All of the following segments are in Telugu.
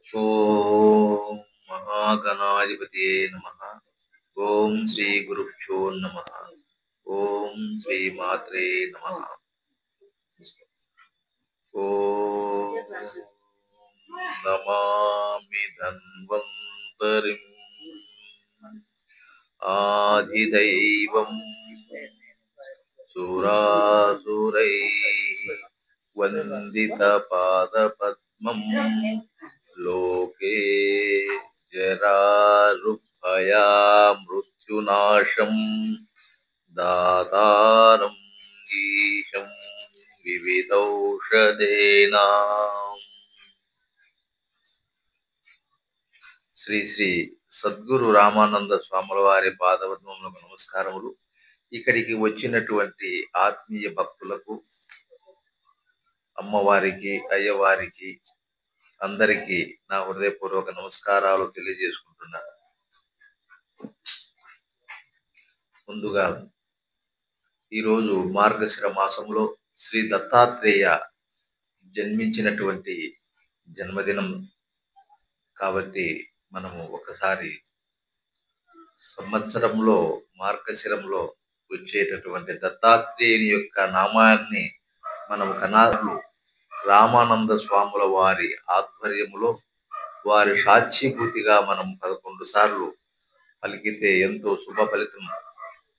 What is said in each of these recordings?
ఓం మహాగణాధిపతియే నమః. ఓం శ్రీ గురుభ్యో నమః. ఓం శ్రీ మాత్రే నమః. ఓం నమామి ధన్వంతరిం ఆదిదైవం సురాసురైః వందిత పాదపద్మం లోకే జరారుభయామృత్యునాశం దాతారం ఈశం వివిధౌషధేనాం. శ్రీ శ్రీ సద్గురు రామానంద స్వాముల వారి పాదపద్మములకు నమస్కారములు. ఇక్కడికి వచ్చినటువంటి ఆత్మీయ భక్తులకు, అమ్మవారికి, అయ్యవారికి అందరికీ నా హృదయపూర్వక నమస్కారాలు తెలియజేసుకుంటున్నాను. ముందుగా ఈరోజు మార్గశిర మాసంలో శ్రీ దత్తాత్రేయ జన్మించినటువంటి జన్మదినం కాబట్టి మనము ఒకసారి సంవత్సరంలో మార్గశిరంలో వచ్చేటటువంటి దత్తాత్రేయుని యొక్క నామాన్ని మనము కనాలు రామానంద స్వాముల వారి ఆధ్వర్యములో వారి సాక్షిభూతిగా మనం 11 సార్లు పలికితే ఎంతో శుభ ఫలితం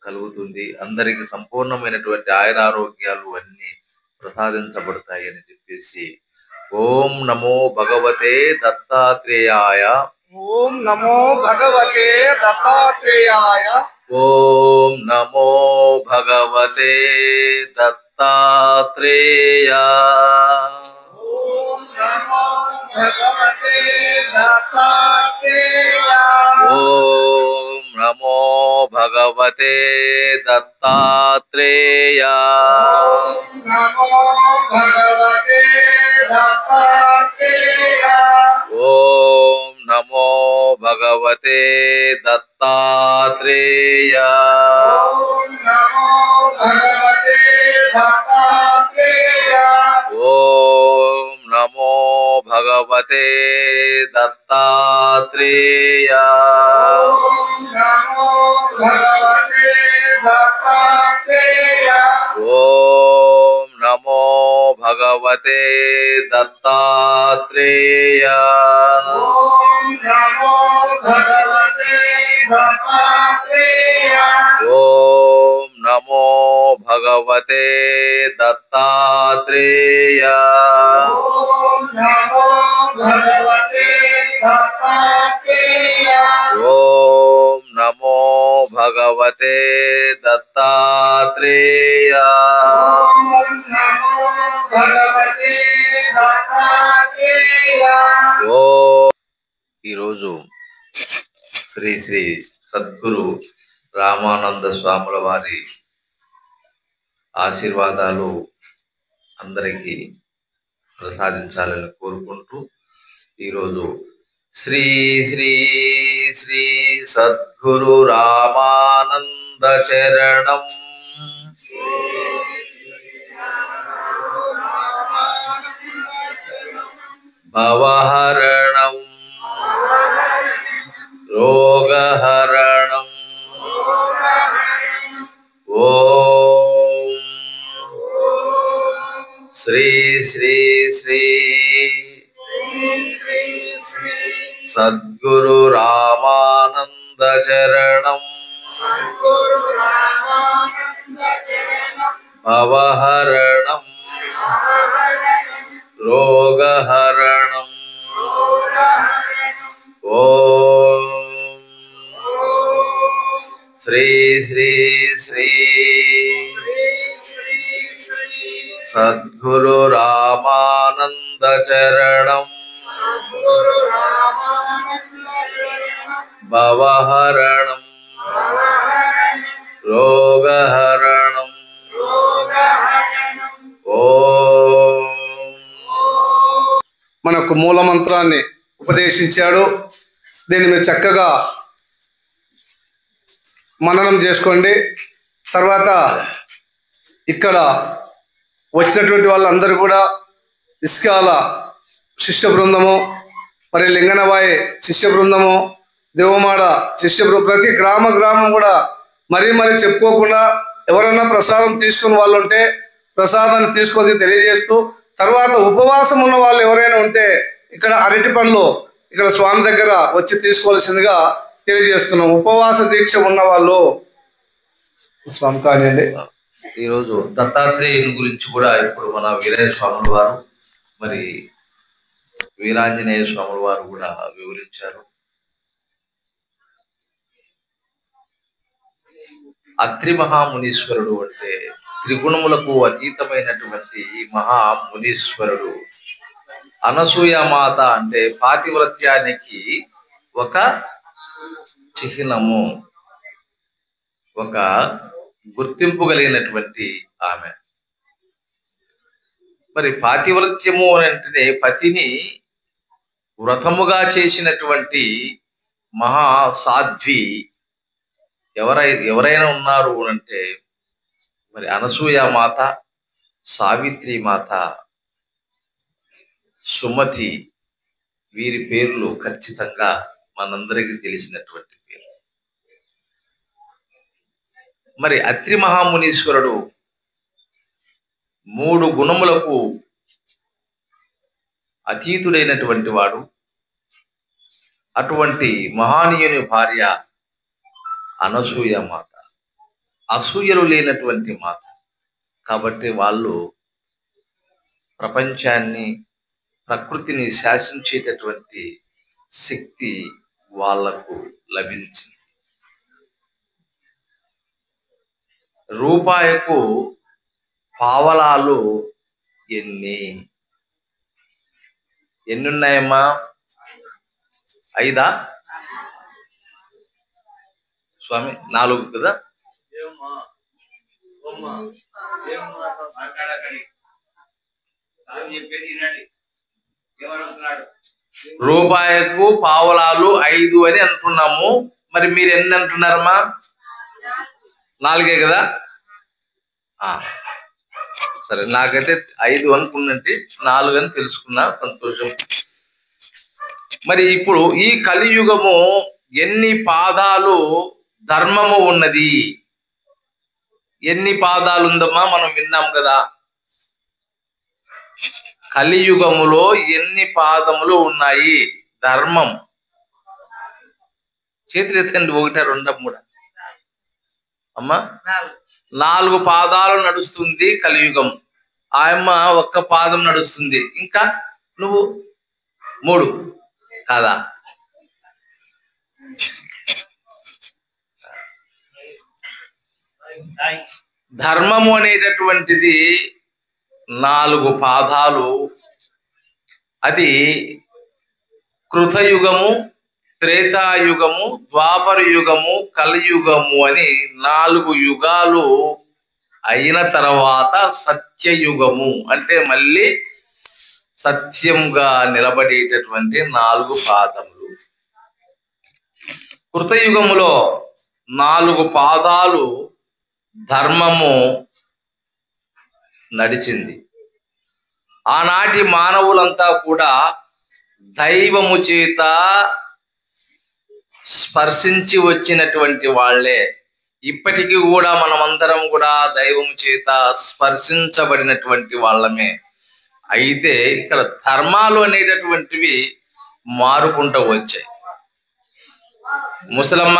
కలుగుతుంది. అందరికి సంపూర్ణమైనటువంటి ఆయురారోగ్యాలు అన్ని ప్రసాదించబడతాయి అని చెప్పేసి ఓం నమో భగవతే దత్తాత్రేయాయ. ఓం నమో భగవతే దత్తాత్రేయాయ. ఓం నమో భగవతే దత్తాత్రేయ. ఓం నమో భగవతే దత్తాత్రేయ. ఓం నమో భగవతే దత్తాత్రేయ. ఓం నమో భగవతే దత్తాత్రేయ. ఓం నమో భగవతే దత్తాత్రేయ. ఓం నమో భగవతే దత్తాత్రేయ. ఓం నమో భగవతే దత్తాత్రేయ. ఓం నమో భగవతే దత్తాత్రేయ. ఓం నమో భగవతే దత్తాత్రేయ. ఓం నమో భగవతే దత్తాత్రేయ. ఓం నమో భగవతే దత్తాత్రేయ. ఓం నమో భగవతే దత్తాత్రేయ. ఓం నమో భగవతే దత్తాత్రేయ. ఓం నమో భగవతే దత్తాత్రేయ. ఈరోజు శ్రీ శ్రీ సద్గురు రామానంద స్వాముల వారి ఆశీర్వాదాలు అందరికీ ప్రసాదించాలని కోరుకుంటూ ఈరోజు శ్రీ శ్రీ శ్రీ సద్గురు రామానంద శరణం భవహరణం రోగహరణం. ఓం శ్రీ శ్రీ శ్రీ సద్గురు రామానంద చరణం సద్గురు రామానంద చరణం భవహరణం భవహరణం రోగహరణం. రోగహరణం. ఓం శ్రీ శ్రీ శ్రీ శ్రీ శ్రీ సద్గురు రామానంద చరణం సద్గురు రామానంద చరణం భవహరణం భవహరణం రోగహరణం. రోగహరణం. ఓం మనకు మూల మంత్రాన్ని ఉపదేశించాడు. దీన్ని మీరు చక్కగా మననం చేసుకోండి. తర్వాత ఇక్కడ వచ్చినటువంటి వాళ్ళందరూ కూడా ఇస్కాల శిష్య బృందము మరి లింగనబాయి శిష్య బృందము, దేవమాడ శిష్య బృందం, ప్రతి గ్రామం కూడా మరీ చెప్పుకోకుండా ఎవరైనా ప్రసాదం తీసుకున్న వాళ్ళు ఉంటే ప్రసాదాన్ని తీసుకొని తెలియజేస్తూ, తర్వాత ఉపవాసం ఉన్న వాళ్ళు ఎవరైనా ఉంటే ఇక్కడ అరటి పండ్లు ఇక్కడ స్వామి దగ్గర వచ్చి తీసుకోవాల్సిందిగా తెలియజేస్తున్నాం. ఉపవాస దీక్ష ఉన్న వాళ్ళు స్వామి కానివ్వండి. ఈరోజు దత్తాత్రేయుని గురించి కూడా ఇప్పుడు మన వీరయ్య స్వాముల వారు మరి వీరాంజనేయ స్వాముల వారు కూడా వివరించారు. అత్రి మహామునీశ్వరుడు అంటే త్రిగుణములకు అతీతమైనటువంటి ఈ మహామునీశ్వరుడు. అనసూయమాత అంటే పాతివ్రత్యానికి ఒక చిహ్నము, ఒక గుర్తింపు కలిగినటువంటి ఆమె. మరి పాతివ్రత్యము అంటే పతిని వ్రతముగా చేసినటువంటి మహా సాధ్వి ఎవరైనా ఉన్నారు అంటే మరి అనసూయ మాత, సావిత్రి మాత, సుమతి, వీరి పేర్లు ఖచ్చితంగా మనందరికీ తెలిసినటువంటి పేరు. మరి అత్రి మహామునీశ్వరుడు 3 గుణములకు అతీతుడైనటువంటి వాడు. అటువంటి మహానీయుని భార్య అనసూయ మాత, అసూయలు లేనటువంటి మాత. కాబట్టి వాళ్ళు ప్రపంచాన్ని, ప్రకృతిని శాసించేటటువంటి శక్తి వాళ్లకు లభించింది. రూపాయకు పావలాలు ఎన్నున్నాయమ్మా? 5 స్వామి? 4 కదా? రూపాయకు పావలాలు 5 అని అంటున్నాము. మరి మీరు ఎన్ని అంటున్నారమ్మా? 4 కదా? సరే, నాకైతే 5 అనుకున్నట్టు 4 అని తెలుసుకున్నా, సంతోషం. మరి ఇప్పుడు ఈ కలియుగము ఎన్ని పాదాలు ధర్మము ఉన్నది? ఎన్ని పాదాలు ఉందమ్మా? మనం విన్నాం కదా. కలియుగములో ఎన్ని పాదములు ఉన్నాయి? ధర్మం. చేతులు ఎత్తండి. 1, 2, 3 అమ్మా. 4 పాదాలు నడుస్తుంది కలియుగం. ఆయమ్మ 1 పాదం నడుస్తుంది. ఇంకా నువ్వు 3 కాదా? ధర్మము అనేటటువంటిది 4 పాదాలు. అది కృతయుగము, త్రేతాయుగము, ద్వాపర యుగము, కలియుగము అని 4 యుగాలు అయిన తర్వాత సత్యయుగము అంటే మళ్ళీ సత్యంగా నిలబడేటటువంటి 4 పాదములు. కృతయుగములో 4 పాదాలు ధర్మము నడిచింది. ఆనాటి మానవులంతా కూడా దైవము చేత స్పర్శించి వచ్చినటువంటి వాళ్ళే. ఇప్పటికీ కూడా మనమందరం కూడా దైవము చేత స్పర్శించబడినటువంటి వాళ్ళమే. అయితే ఇక్కడ ధర్మాలు అనేటటువంటివి మారుకుంటూ వచ్చాయి. ముసలమ్మ,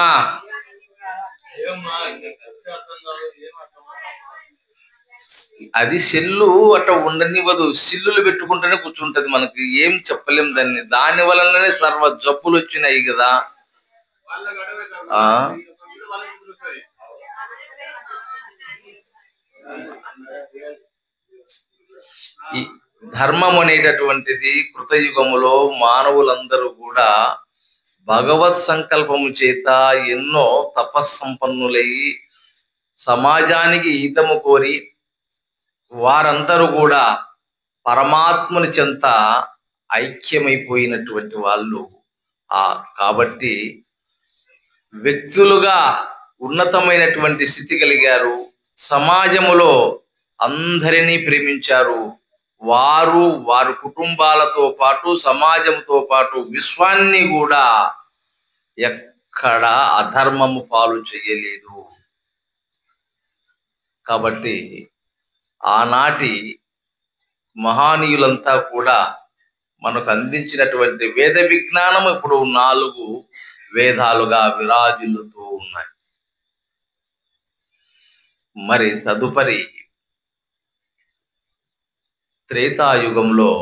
అది సెల్లు అట్లా ఉండనివ్వదు. సిల్లులు పెట్టుకుంటూనే కూర్చుంటది. మనకి ఏం చెప్పలేం దాన్ని. దాని వలననే సర్వ జబ్బులు వచ్చినాయి కదా. ఈ ధర్మం అనేటటువంటిది కృతయుగములో మానవులందరూ కూడా భగవత్ సంకల్పము చేత ఎన్నో తపస్సంపన్నులై సమాజానికి హితము కోరి వారందరూ కూడా పరమాత్మని చెంత ఐక్యమైపోయినటువంటి వాళ్ళు. కాబట్టి వ్యక్తులుగా ఉన్నతమైనటువంటి స్థితి కలిగారు. సమాజములో అందరినీ ప్రేమించారు. వారు వారి కుటుంబాలతో పాటు సమాజంతో పాటు విశ్వాన్ని కూడా ఎక్కడ అధర్మము పాలు చేయలేదు. కాబట్టి ఆనాటి మహానీయులంతా కూడా మనకు అందించినటువంటి వేద విజ్ఞానం ఇప్పుడు 4 వేదాలుగా విరాజిల్లుతూ ఉన్నాయి. మరి తదుపరి త్రేతాయుగంలో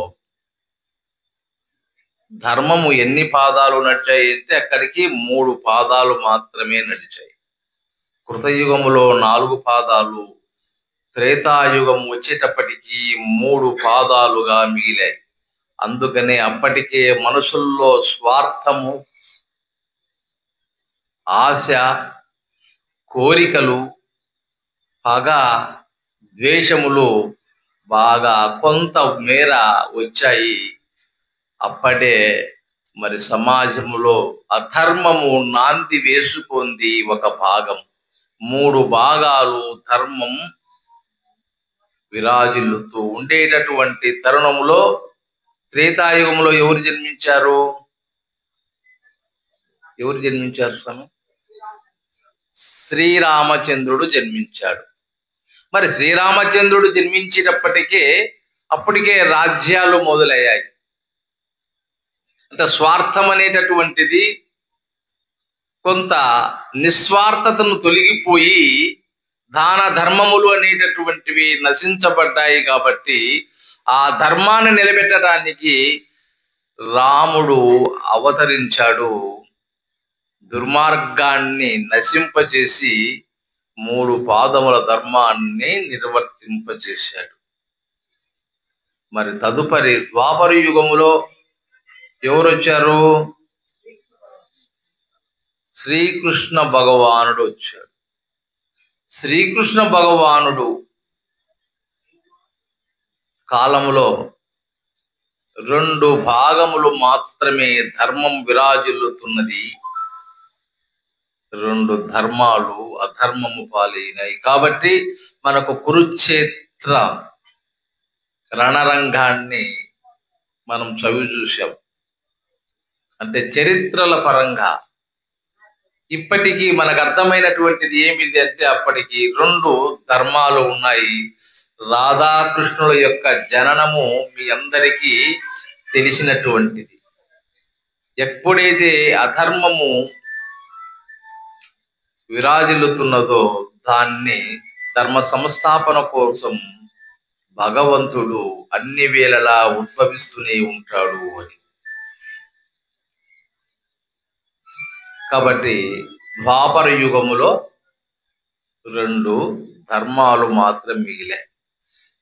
ధర్మము ఎన్ని పాదాలు నడిచాయి అంటే అక్కడికి 3 పాదాలు మాత్రమే నడిచాయి. కృతయుగములో 4 పాదాలు, త్రేతాయుగం వచ్చేటప్పటికి 3 పాదాలుగా మిగిలాయి. అందుకనే అప్పటికే మనుషుల్లో స్వార్థము, ఆశ, కోరికలు, పగ, ద్వేషములు బాగా కొంత మేర వచ్చాయి. అప్పుడే మరి సమాజములో అధర్మము నాంది వేసుకుంది ఒక భాగం. 3 భాగాలు ధర్మం విరాజిల్లుతూ ఉండేటటువంటి తరుణంలో త్రేతాయుగంలో ఎవరు జన్మించారు స్వామి? శ్రీరామచంద్రుడు జన్మించాడు. మరి శ్రీరామచంద్రుడు జన్మించేటప్పటికే అప్పటికే రాజ్యాలు మొదలయ్యాయి. అంటే స్వార్థం అనేటటువంటిది కొంత నిస్వార్థతను తొలగిపోయి దాన ధర్మములు అనేటటువంటివి నశించబడ్డాయి. కాబట్టి ఆ ధర్మాన్ని నిలబెట్టడానికి రాముడు అవతరించాడు. దుర్మార్గాన్ని నశింపచేసి 3 పాదముల ధర్మాన్ని నిర్వర్తింపచేశాడు. మరి తదుపరి ద్వాపర యుగములో ఎవరు వచ్చారు? శ్రీకృష్ణ భగవానుడు వచ్చాడు. శ్రీకృష్ణ భగవానుడు కాలములో 2 భాగములు మాత్రమే ధర్మం విరాజిల్లుతున్నది. 2 ధర్మాలు అధర్మము పాలైనాయి. కాబట్టి మనకు కురుక్షేత్ర రణరంగాన్ని మనం చవి చూసాం. అంటే చరిత్రల పరంగా ఇప్పటికీ మనకు అర్థమైనటువంటిది ఏమిటి అంటే అప్పటికి 2 ధర్మాలు ఉన్నాయి. రాధాకృష్ణుల యొక్క జననము మీ అందరికీ తెలిసినటువంటిది. ఎప్పుడైతే అధర్మము విరాజిల్లుతున్నదో దాన్ని ధర్మ సంస్థాపన కోసం భగవంతుడు అన్ని వేళలా ఉద్భవిస్తూనే ఉంటాడు అని. కాబట్టి ద్వాపర యుగములో 2 ధర్మాలు మాత్రం మిగిలాయి.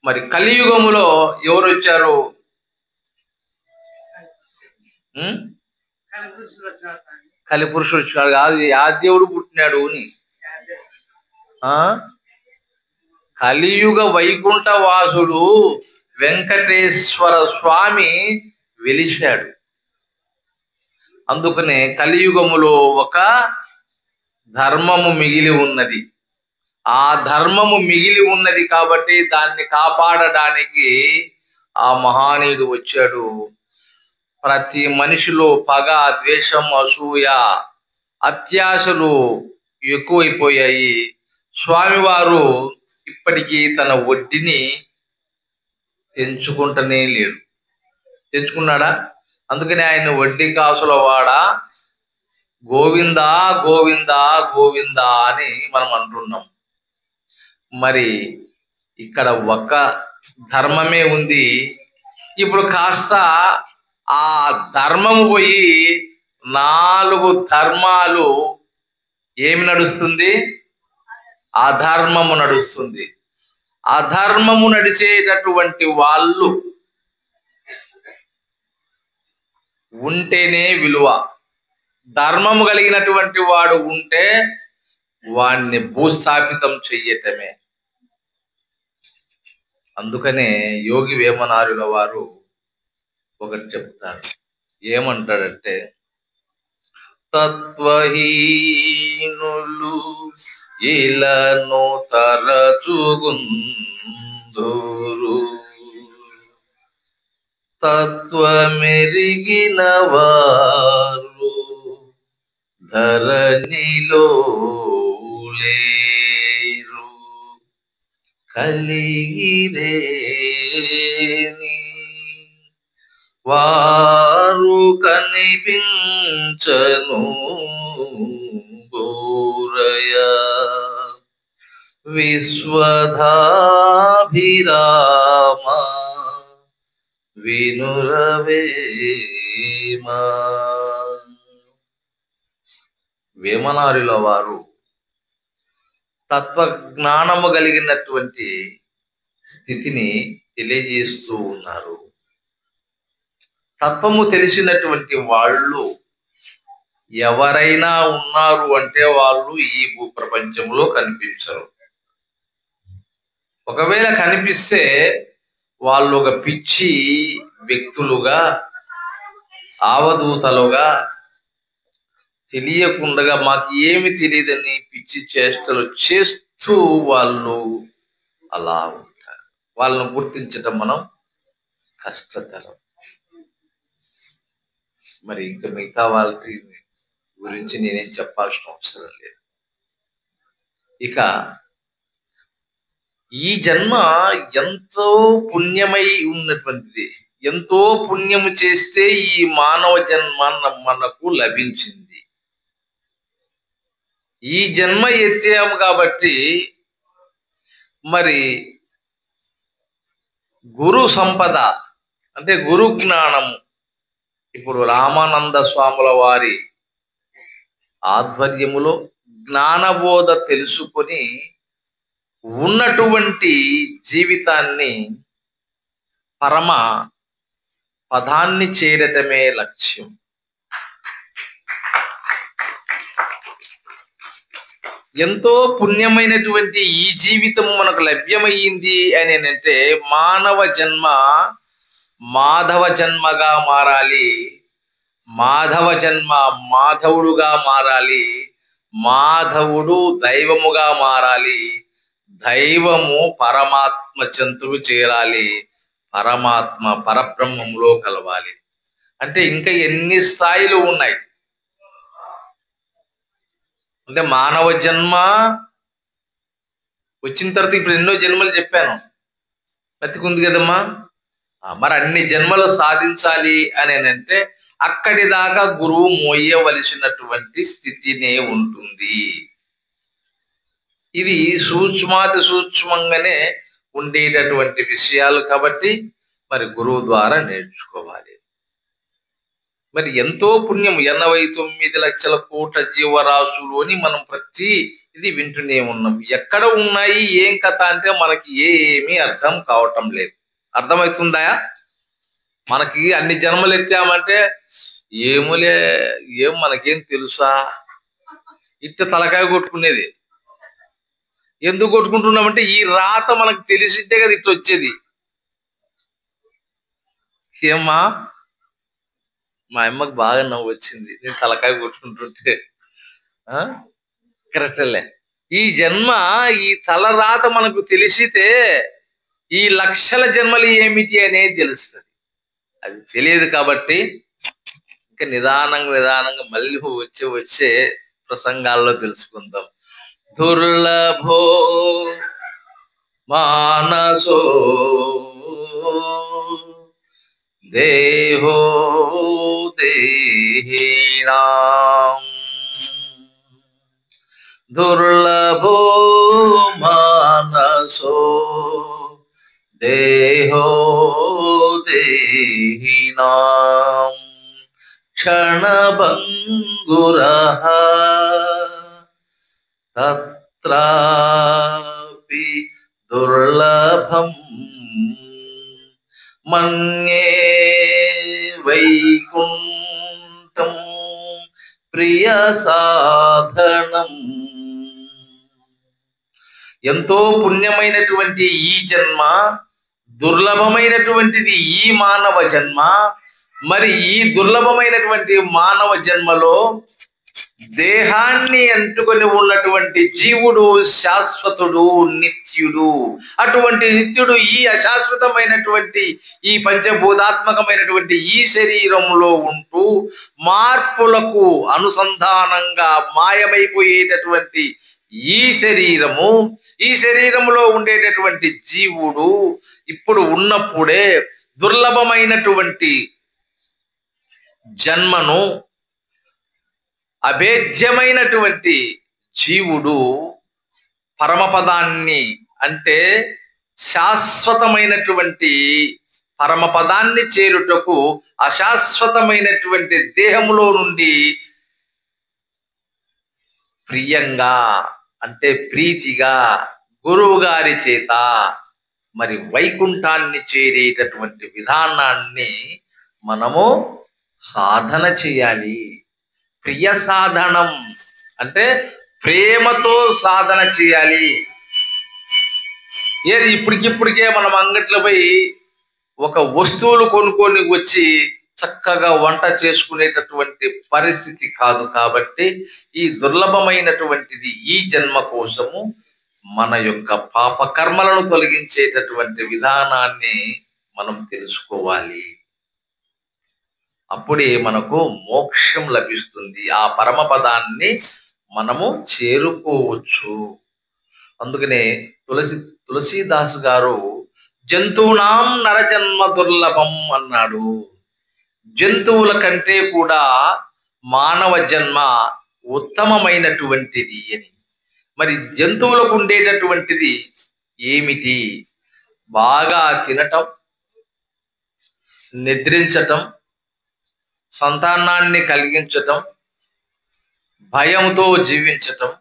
మరి కలియుగములో ఎవరు వచ్చారు? కలిపురుషుడు వచ్చినాడు కాదు, యాదేవుడు పుట్టినాడు అని. కలియుగ వైకుంఠ వాసుడు వెంకటేశ్వర స్వామి వెలిశాడు. అందుకనే కలియుగములో ఒక ధర్మము మిగిలి ఉన్నది. ఆ ధర్మము మిగిలి ఉన్నది కాబట్టి దాన్ని కాపాడడానికి ఆ మహానీయుడు వచ్చాడు. ప్రతి మనిషిలో పగ, ద్వేషం, అసూయ, అత్యాశలు ఎక్కువైపోయాయి. స్వామివారు ఇప్పటికీ తన వడ్డీని తెంచుకుంటూనే లేడు. తెంచుకున్నాడా? అందుకని ఆయన వడ్డీ కాసుల వాడ గోవిందా గోవిందా గోవిందా అని మనం అంటున్నాం. మరి ఇక్కడ ఒక్క ధర్మమే ఉంది. ఇప్పుడు కాస్త ఆ ధర్మము పోయి 4 ధర్మాలు ఏమి నడుస్తుంది? అధర్మము నడుస్తుంది. అధర్మము నడిచేటటువంటి వాళ్ళు ఉంటేనే విలువ. ధర్మము కలిగినటువంటి వాడు ఉంటే వాణ్ణి భూస్థాపితం చెయ్యటమే. అందుకనే యోగి వేమనారుల వారు ఒకటి చెప్తాడు. ఏమంటాడంటే, తత్వహీనులు ఇలను తరచుగుందురు, తత్వమెరిగిన వారు ధరణిలో లేరు, కలిగిరేని వారు కనిపించను గోరయ. విశ్వధాభిరామ వినురవేమ. వేమనారిల వారు తత్వజ్ఞానము కలిగినటువంటి స్థితిని తెలియజేస్తూ ఉన్నారు. తత్వము తెలిసినటువంటి వాళ్ళు ఎవరైనా ఉన్నారు అంటే వాళ్ళు ఈ భూప్రపంచంలో కనిపించరు. ఒకవేళ కనిపిస్తే వాళ్ళు ఒక పిచ్చి వ్యక్తులుగా, ఆవదూతలుగా, తెలియకుండా మాకు ఏమి తెలియదని పిచ్చి చేష్టలు చేస్తూ వాళ్ళు అలా ఉంటారు. వాళ్ళను గుర్తించటం మనం కష్టతరం. మరి ఇంకా మిగతా వాళ్ళ గురించి నేనేం చెప్పాల్సిన అవసరం లేదు. ఇక ఈ జన్మ ఎంతో పుణ్యమై ఉన్నటువంటిది. ఎంతో పుణ్యము చేస్తే ఈ మానవ జన్మ మనకు లభించింది. ఈ జన్మ ఎత్తాము కాబట్టి మరి గురు సంపద అంటే గురు జ్ఞానము, ఇప్పుడు రామానంద స్వాముల వారి ఆధ్వర్యములో జ్ఞానబోధ తెలుసుకొని ఉన్నటువంటి జీవితాన్ని పరమ పదాన్ని చేరటమే లక్ష్యం. ఎంతో పుణ్యమైనటువంటి ఈ జీవితం మనకు లభ్యమయ్యింది అని అంటే మానవ జన్మ మాధవ జన్మగా మారాలి, మాధవ జన్మ మాధవుడుగా మారాలి, మాధవుడు దైవముగా మారాలి, దైవము పరమాత్మ చెంతకు చేరాలి, పరమాత్మ పరబ్రహ్మంలో కలవాలి. అంటే ఇంకా ఎన్ని స్థాయిలు ఉన్నాయి అంటే మానవ జన్మ వచ్చిన తర్వాత ఇప్పుడు ఎన్నో జన్మలు చెప్పాను, బతికుంది కదమ్మా. మరి అన్ని జన్మలు సాధించాలి అని అంటే అక్కడి దాకా గురువు మోయవలసినటువంటి స్థితినే ఉంటుంది. ఇది సూక్ష్మాతి సూక్ష్మంగానే ఉండేటటువంటి విషయాలు కాబట్టి మరి గురువు ద్వారా నేర్చుకోవాలి. మరి ఎంతో పుణ్యం 89 లక్షల కోట్ల జీవరాశులు అని మనం ప్రతి ఇది వింటూనే ఉన్నాం. ఎక్కడ ఉన్నాయి ఏం కథ అంటే మనకి ఏమీ అర్థం కావటం లేదు. అర్థమవుతుందా? మనకి అన్ని జన్మలు ఎత్తామంటే ఏములే, ఏం మనకేం తెలుసా, ఇట్ట తలకాయ కొట్టుకునేది. ఎందుకు కొట్టుకుంటున్నామంటే ఈ రాత మనకు తెలిసింటే కదా ఇట్లా వచ్చేది. ఏమ్మా, మా అమ్మకి బాగా నవ్వు వచ్చింది నేను తలకాయ కొట్టుకుంటుంటే. కరెక్టలే. ఈ జన్మ ఈ తల రాత మనకు తెలిసితే ఈ లక్షల జన్మలు ఏమిటి అనేది తెలుస్తుంది. అది తెలియదు కాబట్టి ఇంకా నిదానంగా మళ్ళీ వచ్చే ప్రసంగాల్లో తెలుసుకుందాం. దుర్లభో మానసో దేహో దేహినాం, దుర్లభో మానసో దేహో దేహినాం, క్షణభంగురః తత్రాపి దుర్లభం, మన్యే వైకుంఠం ప్రియ సాధనం. ఎంతో పుణ్యమైనటువంటి ఈ జన్మ, దుర్లభమైనటువంటిది ఈ మానవ జన్మ. మరి ఈ దుర్లభమైనటువంటి మానవ జన్మలో దేహాన్ని అంటుకొని ఉన్నటువంటి జీవుడు శాశ్వతుడు, నిత్యుడు. అటువంటి నిత్యుడు ఈ అశాశ్వతమైనటువంటి ఈ పంచభూతాత్మకమైనటువంటి ఈ శరీరంలో ఉంటూ మార్పులకు అనుసంధానంగా మాయమైపోయేటటువంటి ఈ శరీరములో ఉండేటటువంటి జీవుడు ఇప్పుడు ఉన్నప్పుడే దుర్లభమైనటువంటి జన్మను, అభేద్యమైనటువంటి జీవుడు పరమపదాన్ని, అంటే శాశ్వతమైనటువంటి పరమపదాన్ని చేరుటకు అశాశ్వతమైనటువంటి దేహములో నుండి ప్రియంగా, అంటే ప్రీతిగా గురువు గారి చేత మరి వైకుంఠాన్ని చేరేటటువంటి విధానాన్ని మనము సాధన చేయాలి. ప్రియ సాధనం అంటే ప్రేమతో సాధన చేయాలి. ఏది ఇప్పటికిప్పటికే మనం అంగట్లో పోయి ఒక వస్తువులు కొనుక్కొని వచ్చి చక్కగా వంట చేసుకునేటటువంటి పరిస్థితి కాదు. కాబట్టి ఈ దుర్లభమైనటువంటిది ఈ జన్మ కోసము మన యొక్క పాప కర్మలను తొలగించేటటువంటి విధానాన్ని మనం తెలుసుకోవాలి. అప్పుడే మనకు మోక్షం లభిస్తుంది. ఆ పరమపదాన్ని మనము చేరుకోవచ్చు. అందుకనే తులసీదాస్ గారు జంతువునాం నరజన్మ దుర్లభం అన్నాడు. జంతువుల కంటే కూడా మానవ జన్మ ఉత్తమమైనటువంటిది అని. మరి జంతువులకు ఉండేటటువంటిది ఏమిటి? బాగా తినటం, నిద్రించటం, సంతానాన్ని కలిగించటం, భయంతో జీవించటం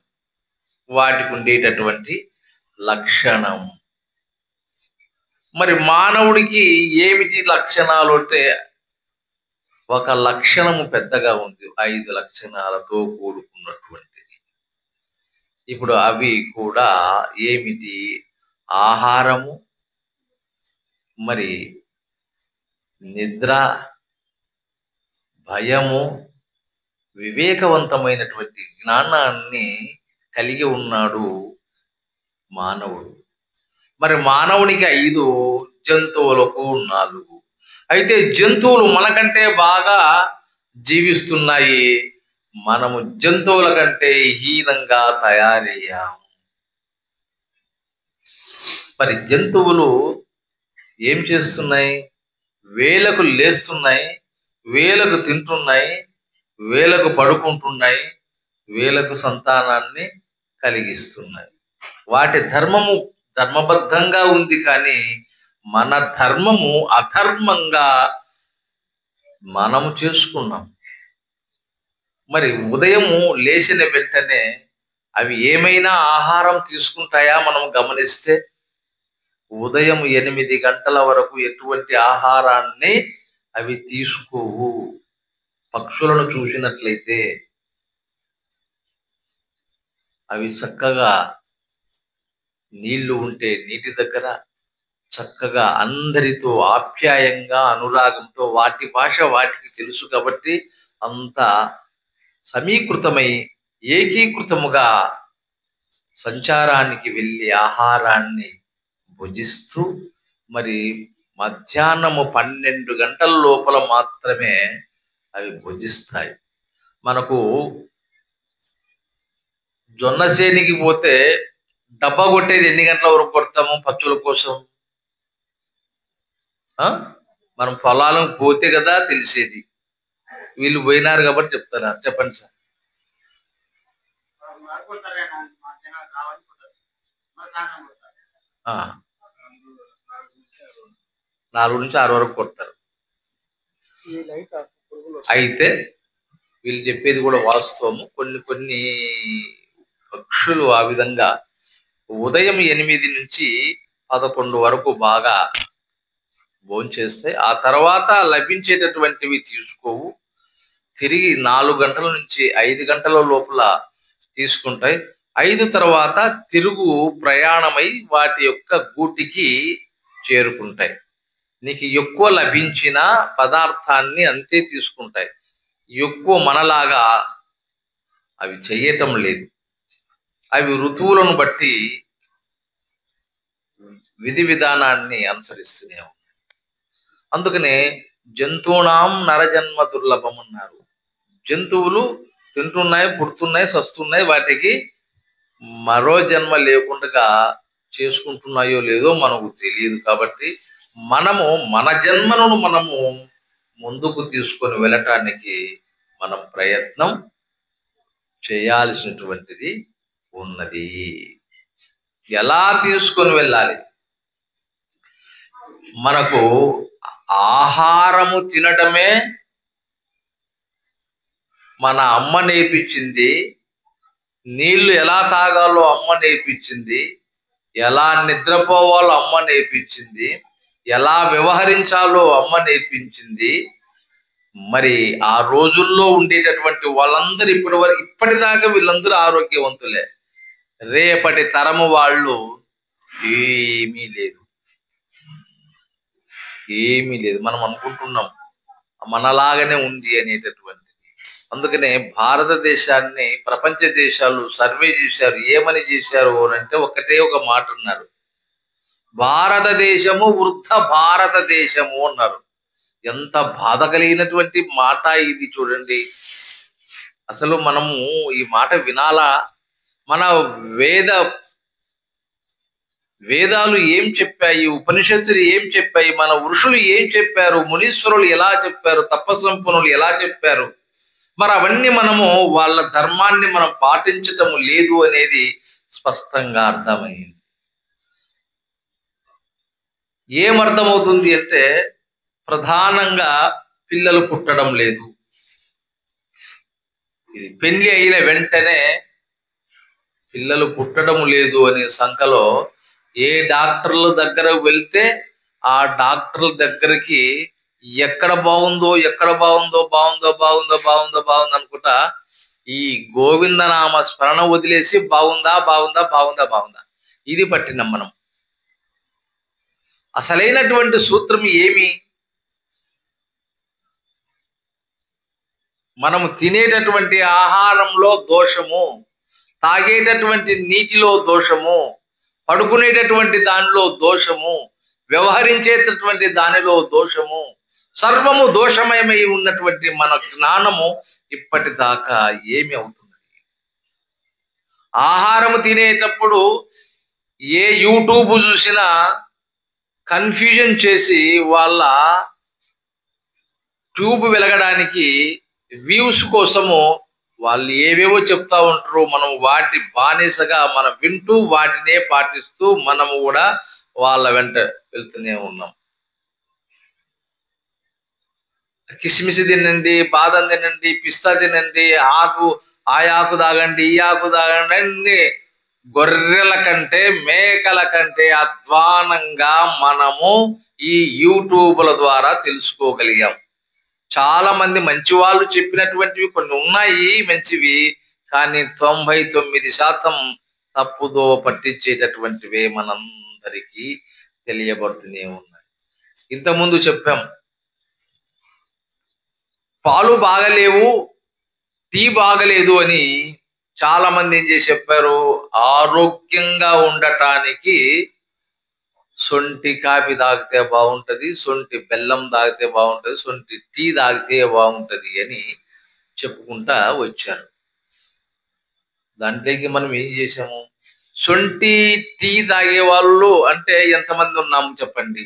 వాటికి ఉండేటటువంటి లక్షణం. మరి మానవుడికి ఏమిటి లక్షణాలు అంటే ఒక లక్షణము పెద్దగా ఉంది, 5 లక్షణాలతో కూడుకున్నటువంటిది. ఇప్పుడు అవి కూడా ఏమిటి? ఆహారము, మరి నిద్ర, భయము, వివేకవంతమైనటువంటి జ్ఞానాన్ని కలిగి ఉన్నాడు మానవుడు. మరి మానవునికి 5, జంతువులకు 4. అయితే జంతువులు మనకంటే బాగా జీవిస్తున్నాయి, మనము జంతువుల కంటే హీనంగా తయారయ్యాము. మరి జంతువులు ఏం చేస్తున్నాయి? వేలకు లేస్తున్నాయి, వేలకు తింటున్నాయి, వేలకు పడుకుంటున్నాయి, వేలకు సంతానాన్ని కలిగిస్తున్నాయి. వాటి ధర్మము ధర్మబద్ధంగా ఉంది. కానీ మన ధర్మము అధర్మంగా మనము చేసుకున్నాం. మరి ఉదయము లేచిన వెంటనే అవి ఏమైనా ఆహారం తీసుకుంటాయా? మనం గమనిస్తే ఉదయం 8 గంటల వరకు ఎటువంటి ఆహారాన్ని అవి తీసుకోవు. పక్షులను చూసినట్లయితే అవి చక్కగా నీళ్లు ఉంటే నీటి దగ్గర చక్కగా అందరితో ఆప్యాయంగా, అనురాగంతో, వాటి భాష వాటికి తెలుసు కాబట్టి అంత సమీకృతమై ఏకీకృతముగా సంచారానికి వెళ్ళి ఆహారాన్ని భుజిస్తూ మరి మధ్యాహ్నము 12 గంటల లోపల మాత్రమే అవి భుజిస్తాయి. మనకు జొన్న సేనికి పోతే డబ్బా కొట్టేది ఎన్ని గంటల వరకు కొడతాము పచ్చుల కోసం? మనం పొలాలకు పోతే కదా తెలిసేది. వీళ్ళు పోయినారు కాబట్టి చెప్తారా? చెప్పండి సార్. 4 నుంచి 6 వరకు కొడతారు. అయితే వీళ్ళు చెప్పేది కూడా వాస్తవము. కొన్ని పక్షులు ఆ విధంగా ఉదయం 8 నుంచి 11 వరకు బాగా భోంచేస్తాయి. ఆ తర్వాత లభించేటటువంటివి తీసుకోవు. తిరిగి 4 గంటల నుంచి 5 గంటల లోపల తీసుకుంటాయి. 5 తర్వాత తిరుగు ప్రయాణమై వాటి యొక్క గూటికి చేరుకుంటాయి. నీకు ఎక్కువ లభించిన పదార్థాన్ని అంతే తీసుకుంటాయి. ఎక్కువ మనలాగా అవి చెయ్యటం లేదు. అవి ఋతువులను బట్టి విధి విధానాన్ని అనుసరిస్తూనే ఉన్నాయి. అందుకనే జంతువునాం నరజన్మ దుర్లభం అన్నారు. జంతువులు తింటున్నాయి, పుడుతున్నాయి, సస్తున్నాయి, వాటికి మరో జన్మ లేకుండా చేసుకుంటున్నాయో లేదో మనకు తెలియదు. కాబట్టి మనము మన జన్మను మనము ముందుకు తీసుకొని వెళ్ళటానికి మనం ప్రయత్నం చేయాల్సినటువంటిది ఉన్నది. ఎలా తీసుకొని వెళ్ళాలి? మనకు ఆహారము తినటమే మన అమ్మ నేర్పించింది. నీళ్లు ఎలా తాగాలో అమ్మ నేర్పించింది. ఎలా నిద్రపోవాలో అమ్మ నేర్పించింది. ఎలా వ్యవహరించాలో అమ్మ నేర్పించింది. మరి ఆ రోజుల్లో ఉండేటటువంటి వాళ్ళందరూ ఇప్పటిదాకా వీళ్ళందరూ ఆరోగ్యవంతులే. రేపటి తరము వాళ్ళు ఏమీ లేదు, ఏమీ లేదు. మనం అనుకుంటున్నాం మనలాగానే ఉంది అనేటటువంటిది. అందుకనే భారతదేశాన్ని ప్రపంచ దేశాలు సర్వే చేశారు. ఏమని చేశారు అంటే ఒకటే ఒక మాట అన్నారు, భారతదేశము వృద్ధ భారతదేశము అన్నారు. ఎంత బాధ కలిగినటువంటి మాట ఇది చూడండి. అసలు మనము ఈ మాట వినాలా? మన వేదాలు ఏం చెప్పాయి, ఉపనిషత్తులు ఏం చెప్పాయి, మన ఋషులు ఏం చెప్పారు, మునీశ్వరులు ఎలా చెప్పారు, తపస్సంపన్నులు ఎలా చెప్పారు, మరి అవన్నీ మనము వాళ్ళ ధర్మాన్ని మనం పాటించటం లేదు అనేది స్పష్టంగా అర్థమైంది. ఏమర్థమవుతుంది అంటే ప్రధానంగా పిల్లలు పుట్టడం లేదు. ఇది పెళ్లి అయిన వెంటనే పిల్లలు పుట్టడం లేదు అనే సంఖ్యలో ఏ డాక్టర్ల దగ్గర వెళ్తే ఆ డాక్టర్ల దగ్గరికి ఎక్కడ బాగుందో అనుకుంటా ఈ గోవిందనామ స్మరణ వదిలేసి బాగుందా ఇది పట్టినాం మనం. అసలైనటువంటి సూత్రం ఏమి? మనము తినేటటువంటి ఆహారంలో దోషము, తాగేటటువంటి నీటిలో దోషము, పడుకునేటటువంటి దానిలో దోషము, వ్యవహరించేటటువంటి దానిలో దోషము, సర్వము దోషమయమై ఉన్నటువంటి మన జ్ఞానము ఇప్పటిదాకా ఏమి అవుతుంది? ఆహారము తినేటప్పుడు ఏ యూట్యూబ్ చూసినా కన్ఫ్యూజన్ చేసి వాళ్ళ ట్యూబ్ వెలగడానికి వ్యూస్ కోసము వాళ్ళు ఏవేవో చెప్తా ఉంటారు. మనం వాటి బానిసగా మనం వింటూ వాటినే పాటిస్తూ మనము కూడా వాళ్ళ వెంట వెళ్తూనే ఉన్నాం. కిస్మిస్ తినండి, బాదం తినండి, పిస్తా తినండి, ఆకు తాగండి, ఈ ఆకు తాగండి, అన్ని గొర్రెల కంటే మేకల కంటే అధ్వానంగా మనము ఈ యూట్యూబ్ల ద్వారా తెలుసుకోగలిగాం. చాలా మంది మంచి వాళ్ళు చెప్పినటువంటివి కొన్ని ఉన్నాయి మంచివి, కానీ 99% తప్పుదో పట్టించేటటువంటివే మనందరికీ తెలియబడుతూనే ఉన్నాయి. ఇంతకుముందు చెప్పాం, పాలు బాగలేవు, టీ బాగలేదు అని చాలా మంది ఏం చేసి చెప్పారు, ఆరోగ్యంగా ఉండటానికి సొంటి కాఫీ తాగితే బాగుంటది, సొంటి బెల్లం తాగితే బాగుంటది, సొంటి టీ తాగితే బాగుంటది అని చెప్పుకుంటా వచ్చారు. దాంట్లోకి మనం ఏం చేసాము? సొంటి టీ తాగే వాళ్ళు అంటే ఎంతమంది ఉన్నాము చెప్పండి?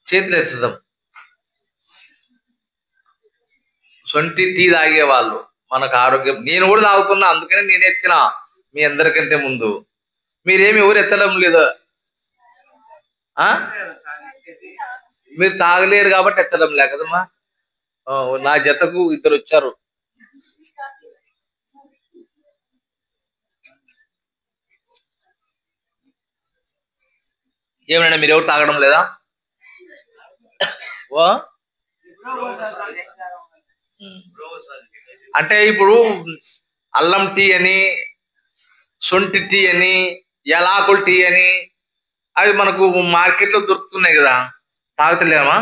చేతులు ఎత్తుదాం. సొంటి టీ తాగే వాళ్ళు మనకు ఆరోగ్యం. నేను కూడా తాగుతున్నా, అందుకనే నేను ఎత్తినా మీ అందరికంటే ముందు. మీరేమి ఎవరు ఎత్తడం లేదు, మీరు తాగలేరు కాబట్టి ఎత్తడం లే కదమ్మా. నా జతకు 2 వచ్చారు. ఏమన్నా మీరు ఎవరు తాగడం లేదా? అంటే ఇప్పుడు అల్లం టీ అని, సొంటి టీ అని, యాలకుల టీ అని అవి మనకు మార్కెట్లో దొరుకుతున్నాయి కదా, తాగుతలేమా?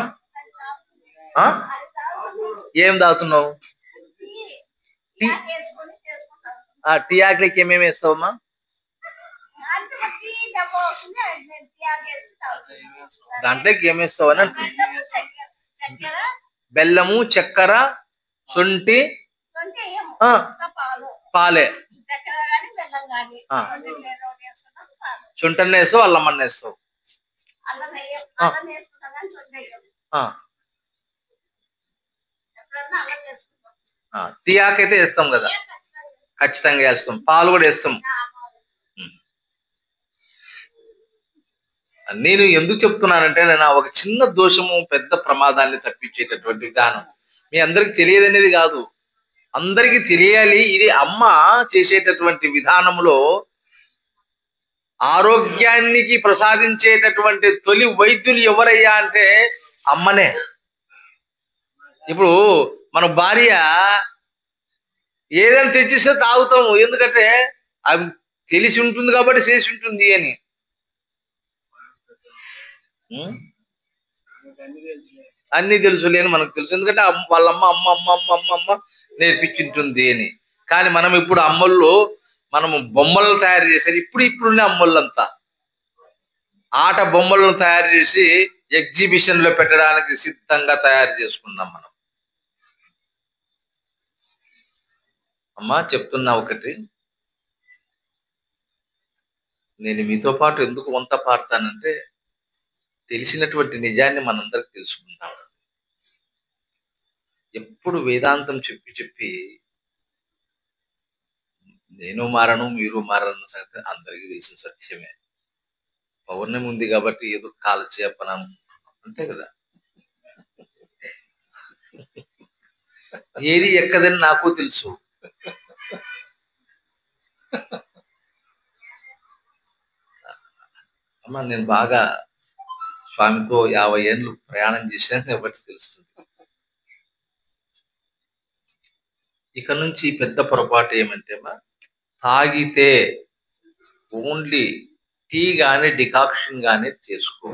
ఏం తాగుతున్నావు? టీ టీ ఆకులకి ఏమేమి వేస్తావమ్మా? దాంట్లోకి ఏమేస్తావు అని అంటుంది. బెల్లము, చక్కెర, శొంఠి, పాలే. శొంఠన్న వేస్తావు, అల్లమన్న వేస్తావు. టీ ఆకైతే వేస్తాం కదా, ఖచ్చితంగా వేస్తాం. పాలు కూడా వేస్తాం. నేను ఎందుకు చెప్తున్నానంటే, నేను ఒక చిన్న దోషము పెద్ద ప్రమాదాన్ని తప్పించేటటువంటి విధానం మీ అందరికి తెలియదనేది కాదు, అందరికి తెలియాలి. ఇది అమ్మ చేసేటటువంటి విధానంలో ఆరోగ్యానికి ప్రసాదించేటటువంటి తొలి వైద్యులు ఎవరయ్యా అంటే అమ్మనే. ఇప్పుడు మన భార్య ఏదైనా తెచ్చిస్తే తాగుతాము, ఎందుకంటే అవి తెలిసి ఉంటుంది కాబట్టి చేసి ఉంటుంది అని. అన్ని తెలుసులే అని మనకు తెలుసు, ఎందుకంటే వాళ్ళమ్మ అమ్మ అమ్మ అమ్మ అమ్మ అమ్మ నేర్పించుంటుంది అని. కానీ మనం ఇప్పుడు అమ్మల్లో మనము బొమ్మలను తయారు చేసేది ఇప్పుడున్న అమ్మలంతా ఆట బొమ్మలను తయారు చేసి ఎగ్జిబిషన్ లో పెట్టడానికి సిద్ధంగా తయారు చేసుకున్నాం మనం. అమ్మా చెప్తున్నా ఒకటి, నేను మీతో పాటు ఎందుకు వంత పాడతానంటే తెలిసినటువంటి నిజాన్ని మనందరికి తెలుసుకుంటాం. ఎప్పుడు వేదాంతం చెప్పి చెప్పి నేను మారను మీరు మారను సంగతి అందరికీ తెలిసిన సత్యమే. పౌర్ణమి ఉంది కాబట్టి ఏదో కాలక్షేపణ అంతే కదా, ఏది ఎక్కదని నాకు తెలుసు. అమ్మా నేను బాగా స్వామితో 50 ఏళ్ళు ప్రయాణం చేశాను కాబట్టి తెలుస్తుంది. ఇక నుంచి పెద్ద పొరపాటు ఏమంటే తాగితే ఓన్లీ టీ గానీ డికాక్షన్ గానీ చేసుకో.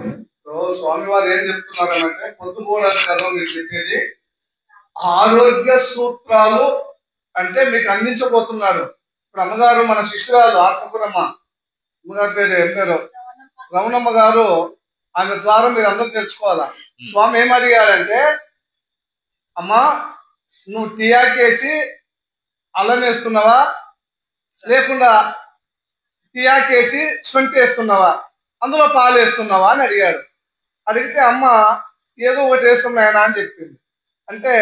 స్వామి వారు ఏం చెప్తున్నారంటే పొద్దుపోవడం కదా మీరు చెప్పేది ఆరోగ్య సూత్రాలు అంటే మీకు అందించబోతున్నాడు. ఇప్పుడు అమ్మగారు మన శిష్యురాలు ఆత్మకురమ్మ, అమ్మగారి పేరు ఏం పేరు, రమణమ్మ గారు, ఆమె ద్వారా మీరు అందరూ తెలుసుకోవాలా. స్వామి ఏం అడిగారంటే, అమ్మా నువ్వు టీ ఆకేసి అల్లం వేస్తున్నావా లేకుండా టీ ఆకేసి శొంఠి వేస్తున్నావా, అందులో పాలు వేస్తున్నావా అని అడిగాడు. అడిగితే అమ్మ ఏదో ఒకటి వేస్తున్నాయనా అని చెప్పింది. అంటే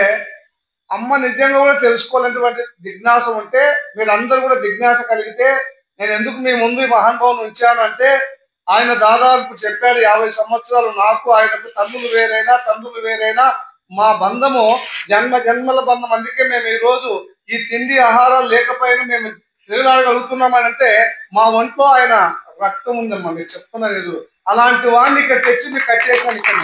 అమ్మ నిజంగా కూడా తెలుసుకోవాలనేటువంటి జిజ్ఞాస ఉంటే, మీరందరూ కూడా జిజ్ఞాస కలిగితే, నేను ఎందుకు మీ ముందు ఈ మహానుభావుని ఉంచాను అంటే, ఆయన దాదాపు చెప్పాడు 50 సంవత్సరాలు నాకు ఆయనకు తండ్రులు వేరైనా మా బంధము జన్మ జన్మల బంధం. అందుకే మేము ఈ రోజు ఈ తిండి ఆహారాలు లేకపోయినా మేము తిరగలుగుతున్నామని అంటే మా ఒంట్లో ఆయన రక్తం ఉందమ్మా, మీరు చెప్తున్నారు. అలాంటి వాడిని ఇక్కడ తెచ్చి మీకు కట్టేసాను. ఇక్కడ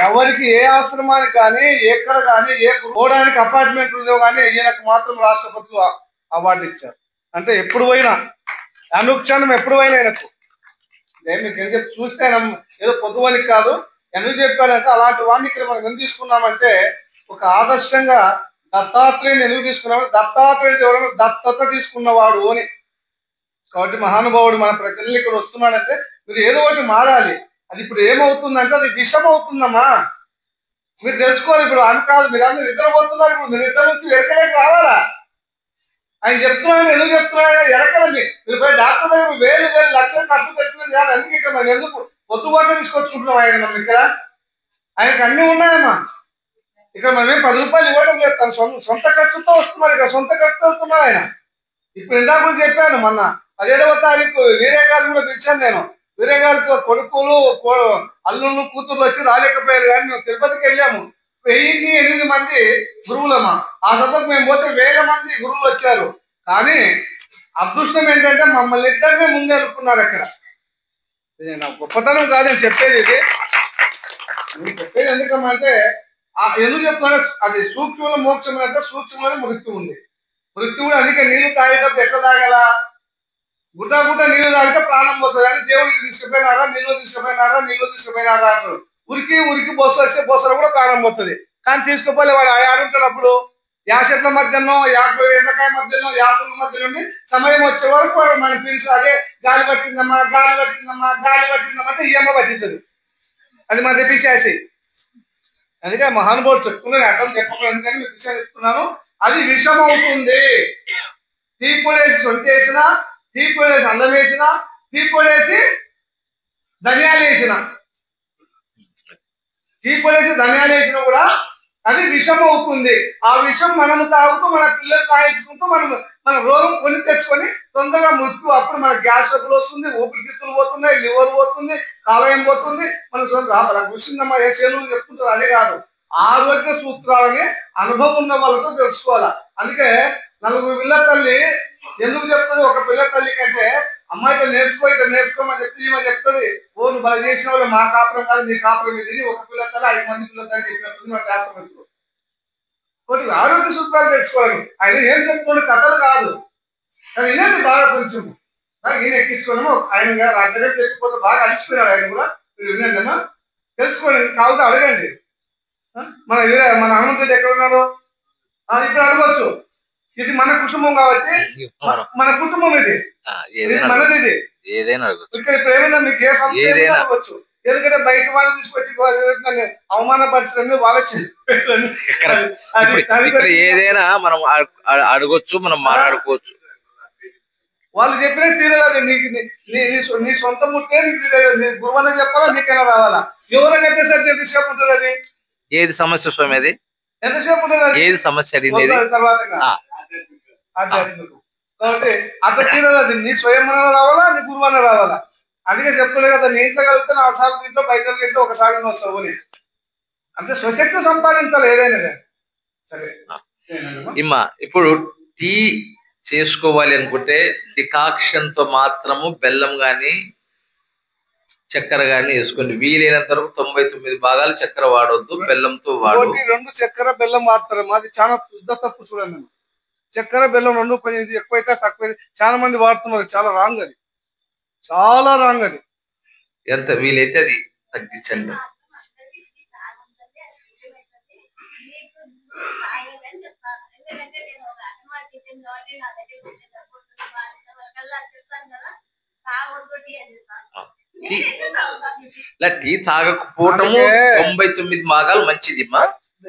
ఎవరికి ఏ ఆశ్రమానికి కానీ ఎక్కడ కానీ ఏ పోవడానికి అపార్ట్మెంట్ ఉందో కానీ ఈయనకు మాత్రం రాష్ట్రపతులు అవార్డు ఇచ్చారు. అంటే ఎప్పుడు పోయినా అనుక్షణం ఎప్పుడు పోయినా ఆయనకు మీకు ఎందుకు చూస్తే ఏదో పొద్దువనికి కాదు, ఎందుకు చెప్పాడంటే అలాంటి వాడిని ఇక్కడ మనం ఎందుకు తీసుకున్నామంటే ఒక ఆదర్శంగా దత్తాత్రేయుని ఎందుకు తీసుకున్నామంటే దత్తాత్రేయుడు ఎవరైనా దత్తత తీసుకున్నవాడు అని. కాబట్టి మహానుభావుడు మన ప్రజలు ఇక్కడ వస్తున్నాడంటే మీరు ఏదో ఒకటి మారాలి. అది ఇప్పుడు ఏమవుతుందంటే అది విషం అవుతుందమ్మా, మీరు తెలుసుకోవాలి. ఇప్పుడు కాదు, మీరు అందరూ నిద్రపోతున్నారు, ఇప్పుడు మీరు నిద్ర నుంచి ఎరకలేక రావాలా. ఆయన చెప్తున్నాను ఎందుకు చెప్తున్నాడు, ఎరకలండి. మీరు పోయి డాక్టర్ దగ్గర 1000 లక్షలు ఖర్చు పెట్టినది కాదు. అందుకే ఇక్కడ మనం ఎందుకు పొద్దుబాటు తీసుకొచ్చుకుంటున్నాం ఆయన. మనం ఇక్కడ ఆయనకు అన్ని ఉన్నాయమ్మా. ఇక్కడ మనం 10 రూపాయలు ఇవ్వడం లేదు, తన సొంత ఖర్చుతో వస్తున్నారు. ఇక్కడ సొంత ఖర్చుతో వస్తున్నారు ఆయన. ఇప్పుడు ఇందాక కూడా చెప్పాను, మొన్న 17వ తారీఖు వీరయ్య గారు కూడా పిలిచాను నేను. వీరయ్య గారితో కొడుకులు అల్లుళ్ళు కూతుర్లు వచ్చి రాలేకపోయారు, కానీ మేము తిరుపతికి వెళ్ళాము. 1008 మంది గురువులమ్మా. ఆ సభకు మేము పోతే 1000 మంది గురువులు వచ్చారు. కానీ అదృష్టం ఏంటంటే మమ్మల్ని ఇద్దరినే ముందే అనుకున్నారు. అక్కడ నా గొప్పతనం కాదని చెప్పేది, ఇది చెప్పేది ఎందుకమ్మంటే ఎందుకు చెప్తున్నా, అది సూక్ష్మంలో మోక్షం అంటే సూక్ష్మంలోనే మృత్యు ఉంది. మృత్యు కూడా అందుకే నీళ్లు తాగేటప్పుడు ఎట్లా తాగాల, గుట్ట నీళ్లు తాగితే ప్రాణం పోతుంది. కానీ దేవుడికి తీసుకుపోయినారా, నీళ్ళు తీసుకుపోయినారా అంటారు. ఉరికి బొస్సు వస్తే బొస్సలో కూడా ప్రాణం పోతుంది. కానీ తీసుకుపోలే వాడు ఆడుంటాడు. అప్పుడు యాసెట్ల మధ్యలో ఎండకాయ మధ్యలో యాపుల మధ్య నుండి సమయం వచ్చే వరకు మన పిలిచి అదే గాలి పట్టిందమ్మా అంటే ఈయమ్మ పట్టింది. అది మన పిశాసి. అందుకే మహానుభావుడు చెప్పుకున్నాను, అర్థం చెప్పకుండా ఎందుకని మీకు విషయం చెప్తున్నాను. అది విషం అవుతుంది. తీపొడేసి సొంటి వేసిన, తీపొడేసి అల్లం వేసిన, తీపొడేసి ధనియాలు వేసిన కూడా అది విషం అవుతుంది. ఆ విషం మనము తాగుతూ మన పిల్లలు తాగించుకుంటూ మన రోగం కొని తెచ్చుకొని తొందరగా మృత్యు. అప్పుడు మన గ్యాస్ ట్రబుల్ వస్తుంది, ఊపిరితిత్తులు పోతున్నాయి, లివర్ పోతుంది, కాలేయం పోతుంది. మన కూర్చుందమ్మా ఏ చేతులు చెప్పుకుంటారు. అదే కాదు, ఆరోగ్య సూత్రాలని అనుభవం ఉన్న వాళ్ళతో తెలుసుకోవాలా. అందుకే 4 పిల్ల తల్లి ఎందుకు చెప్తుంది? ఒక పిల్ల తల్లి కంటే అమ్మాయితో నేర్చుకోమని చెప్తుంది. ఓ నువ్వు బాగా చేసిన వాళ్ళు మా కాపురం కాదు, నీ కాపురం ఇది. ఒక పిల్ల తల్లి 5 మంది పిల్లల తల్లి చెప్పినప్పుడు మన శాస్త్రం. ఒకటి ఆరోగ్య సూత్రాలు తెచ్చుకోవాలి. ఆయన ఏం చెప్తున్నాడు? కథలు కాదు, కానీ వినండి బాగా. కొంచెం ఈయన ఎక్కించుకోవడము ఆయన అక్కడ చెప్పిపోతే బాగా అలిసిపోయినాడు ఆయన కూడా. మీరు వినండి అమ్మా, తెలుసుకోండి. కావుతా అడగండి. మన హనుమంతుడు ఎక్కడ ఉన్నారు? ఇప్పుడు అడగవచ్చు. ఇది మన కుటుంబం కాబట్టి, మన కుటుంబం ఇది మనది. ఇది ఏదైనా ఇక్కడ ఇప్పుడు ఏమైనా మీకు ఏ సమస్య అడగవచ్చు. ఎందుకంటే బయట వాళ్ళు తీసుకొచ్చి అవమానపరిచడం వాళ్ళకి ఏదైనా మనం అడగొచ్చు, మనం మాట్లాడుకోవచ్చు. వాళ్ళు చెప్పినా తీరలేదు. నీ సొంత ముట్టే నీకు తీరలేదు. నీ గురువన్న చెప్పాలా, నీకైనా రావాలా? ఎవరైనా కట్టేసరికి ఎంతసేపు ఉంటుంది? అది ఏది సమస్య స్వామి? అది ఎంతసేపు ఉంటుంది? ఏది సమస్య? తర్వాత ఆధ్యాత్మికం కాబట్టి అట్లా తీరదు. అది నీ స్వయం రావాలా, నీ గురువన్న రావాలా? అందుకే చెప్పలే కదా, నీ ఇంట్లో కలిపితే 4 సార్లు తింటూ బయట తింటూ ఒకసారి వస్తావు అని. అంటే స్వశక్తి సంపాదించాలి ఏదైనా. సరే ఇమ్మా, ఇప్పుడు టీ చేసుకోవాలి అనుకుంటే డికాక్షన్ తో మాత్రము బెల్లం గాని చక్కెర గాని వేసుకోండి. వీలైనంత వరకు 99 భాగాలు చక్కెర వాడొద్దు, బెల్లంతో వాడు. 2 చక్కెర బెల్లం వాడతారు. అది చాలా పెద్ద తప్పు. చూడండి, చక్కెర బెల్లం 2 కొంచెం ఇది ఎక్కువైతే తక్కువ చాలా మంది వాడుతున్నారు. చాలా రాంగ్ అది, చాలా రాంగ్ అది. ఎంత వీలైతే అది తగ్గించండి. టీ తాగకపోవటము 99 భాగాలు మంచిది.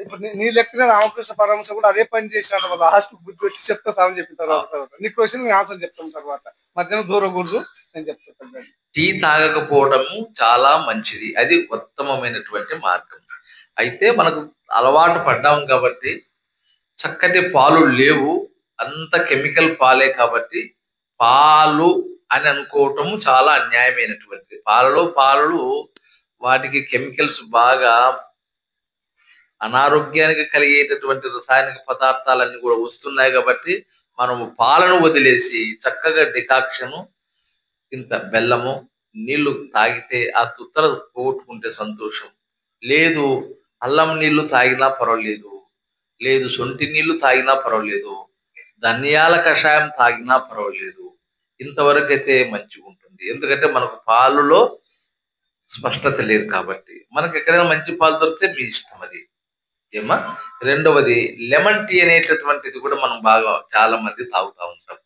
ఇప్పుడు నీ లెక్కనే రామకృష్ణ పరమహంస కూడా అదే పని చేసినాడు. వాళ్ళ లాస్ట్ బుద్ధి వచ్చి చెప్తా సామని చెప్పిన తర్వాత నీ క్వశ్చన్ నీ ఆన్సర్ చెప్తాను. తర్వాత మధ్యాహ్నం దూరకూడదు నేను చెప్తాను. టీ తాగకపోవడము చాలా మంచిది, అది ఉత్తమమైనటువంటి మార్గం. అయితే మనకు అలవాటు పడ్డాము కాబట్టి, చక్కటి పాలు లేవు, అంత కెమికల్ పాలే కాబట్టి పాలు అని అనుకోవటము చాలా అన్యాయమైనటువంటిది. పాలు వాటికి కెమికల్స్ బాగా అనారోగ్యానికి కలిగేటటువంటి రసాయనిక పదార్థాలన్నీ కూడా వస్తున్నాయి. కాబట్టి మనము పాలను వదిలేసి చక్కగా డికాక్షను, ఇంత బెల్లము, నీళ్లు తాగితే ఆ తుత్తర పోగొట్టుకుంటే సంతోషం. లేదు అల్లం నీళ్లు తాగినా పర్వాలేదు, లేదు సొంటి నీళ్లు తాగినా పర్వాలేదు, ధనియాల కషాయం తాగినా పర్వాలేదు. ఇంతవరకు అయితే మంచిగా ఉంటుంది. ఎందుకంటే మనకు పాలులో స్పష్టత లేదు కాబట్టి. మనకు ఎక్కడైనా మంచి పాలు దొరికితే మీ ఇష్టం అది ఏమా. రెండవది లెమన్ టీ అనేటటువంటిది కూడా మనం బాగా చాలా మంది తాగుతూ ఉంటాం.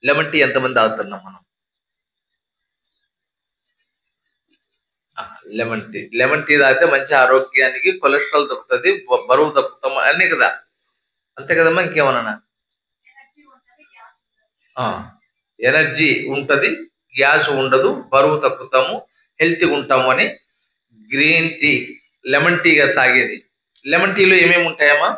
లెమన్ టీ ఎంతమంది తాగుతున్నాం మనం? లెమన్ టీ తాగితే మంచి ఆరోగ్యానికి కొలెస్ట్రాల్ తగ్గుతుంది, బరువు తగ్గుతాం అన్నీ కదా. అంతే కదమ్మా, ఇంకేమన్నా? ఎనర్జీ ఉంటది, గ్యాస్ ఉండదు, బరువు తగ్గుతాము, హెల్తీగా ఉంటాము అని గ్రీన్ టీ, లెమన్ టీగా తాగేది. లెమన్ టీలో ఏమేమి ఉంటాయమ్మా?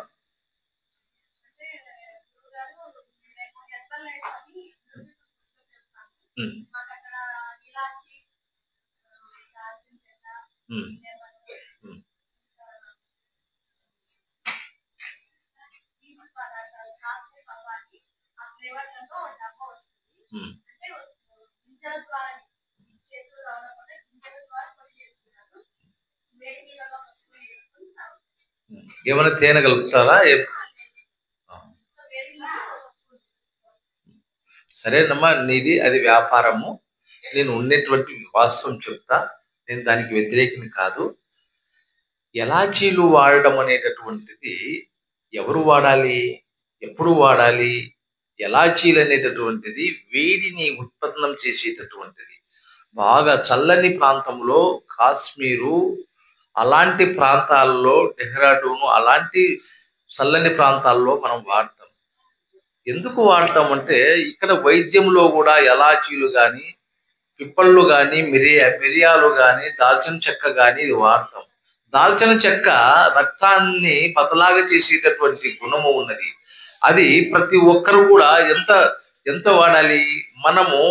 ఏమైనా తేనె కలుపుతారా? సరేనమ్మా, నీది అది వ్యాపారము. నేను ఉండేటువంటి వాస్తవం చెప్తా, నేను దానికి వ్యతిరేకిని కాదు. ఎలాచీలు వాడడం అనేటటువంటిది ఎవరు వాడాలి, ఎప్పుడు వాడాలి? ఎలాచీలు అనేటటువంటిది వేడిని ఉత్పన్నం చేసేటటువంటిది. బాగా చల్లని ప్రాంతంలో కాశ్మీరు అలాంటి ప్రాంతాల్లో, డెహ్రాడూను అలాంటి చల్లని ప్రాంతాల్లో మనం వాడతాం. ఎందుకు వాడతాం అంటే ఇక్కడ వైద్యంలో కూడా ఎలాచీలు కానీ, పిప్పళ్ళు కానీ, మిరియాలు కానీ, దాల్చిన చెక్క కానీ ఇది వాడతాం. దాల్చిన చెక్క రక్తాన్ని పతలాగా చేసేటటువంటి గుణము ఉన్నది. అది ప్రతి ఒక్కరు కూడా ఎంత ఎంత వాడాలి? మనము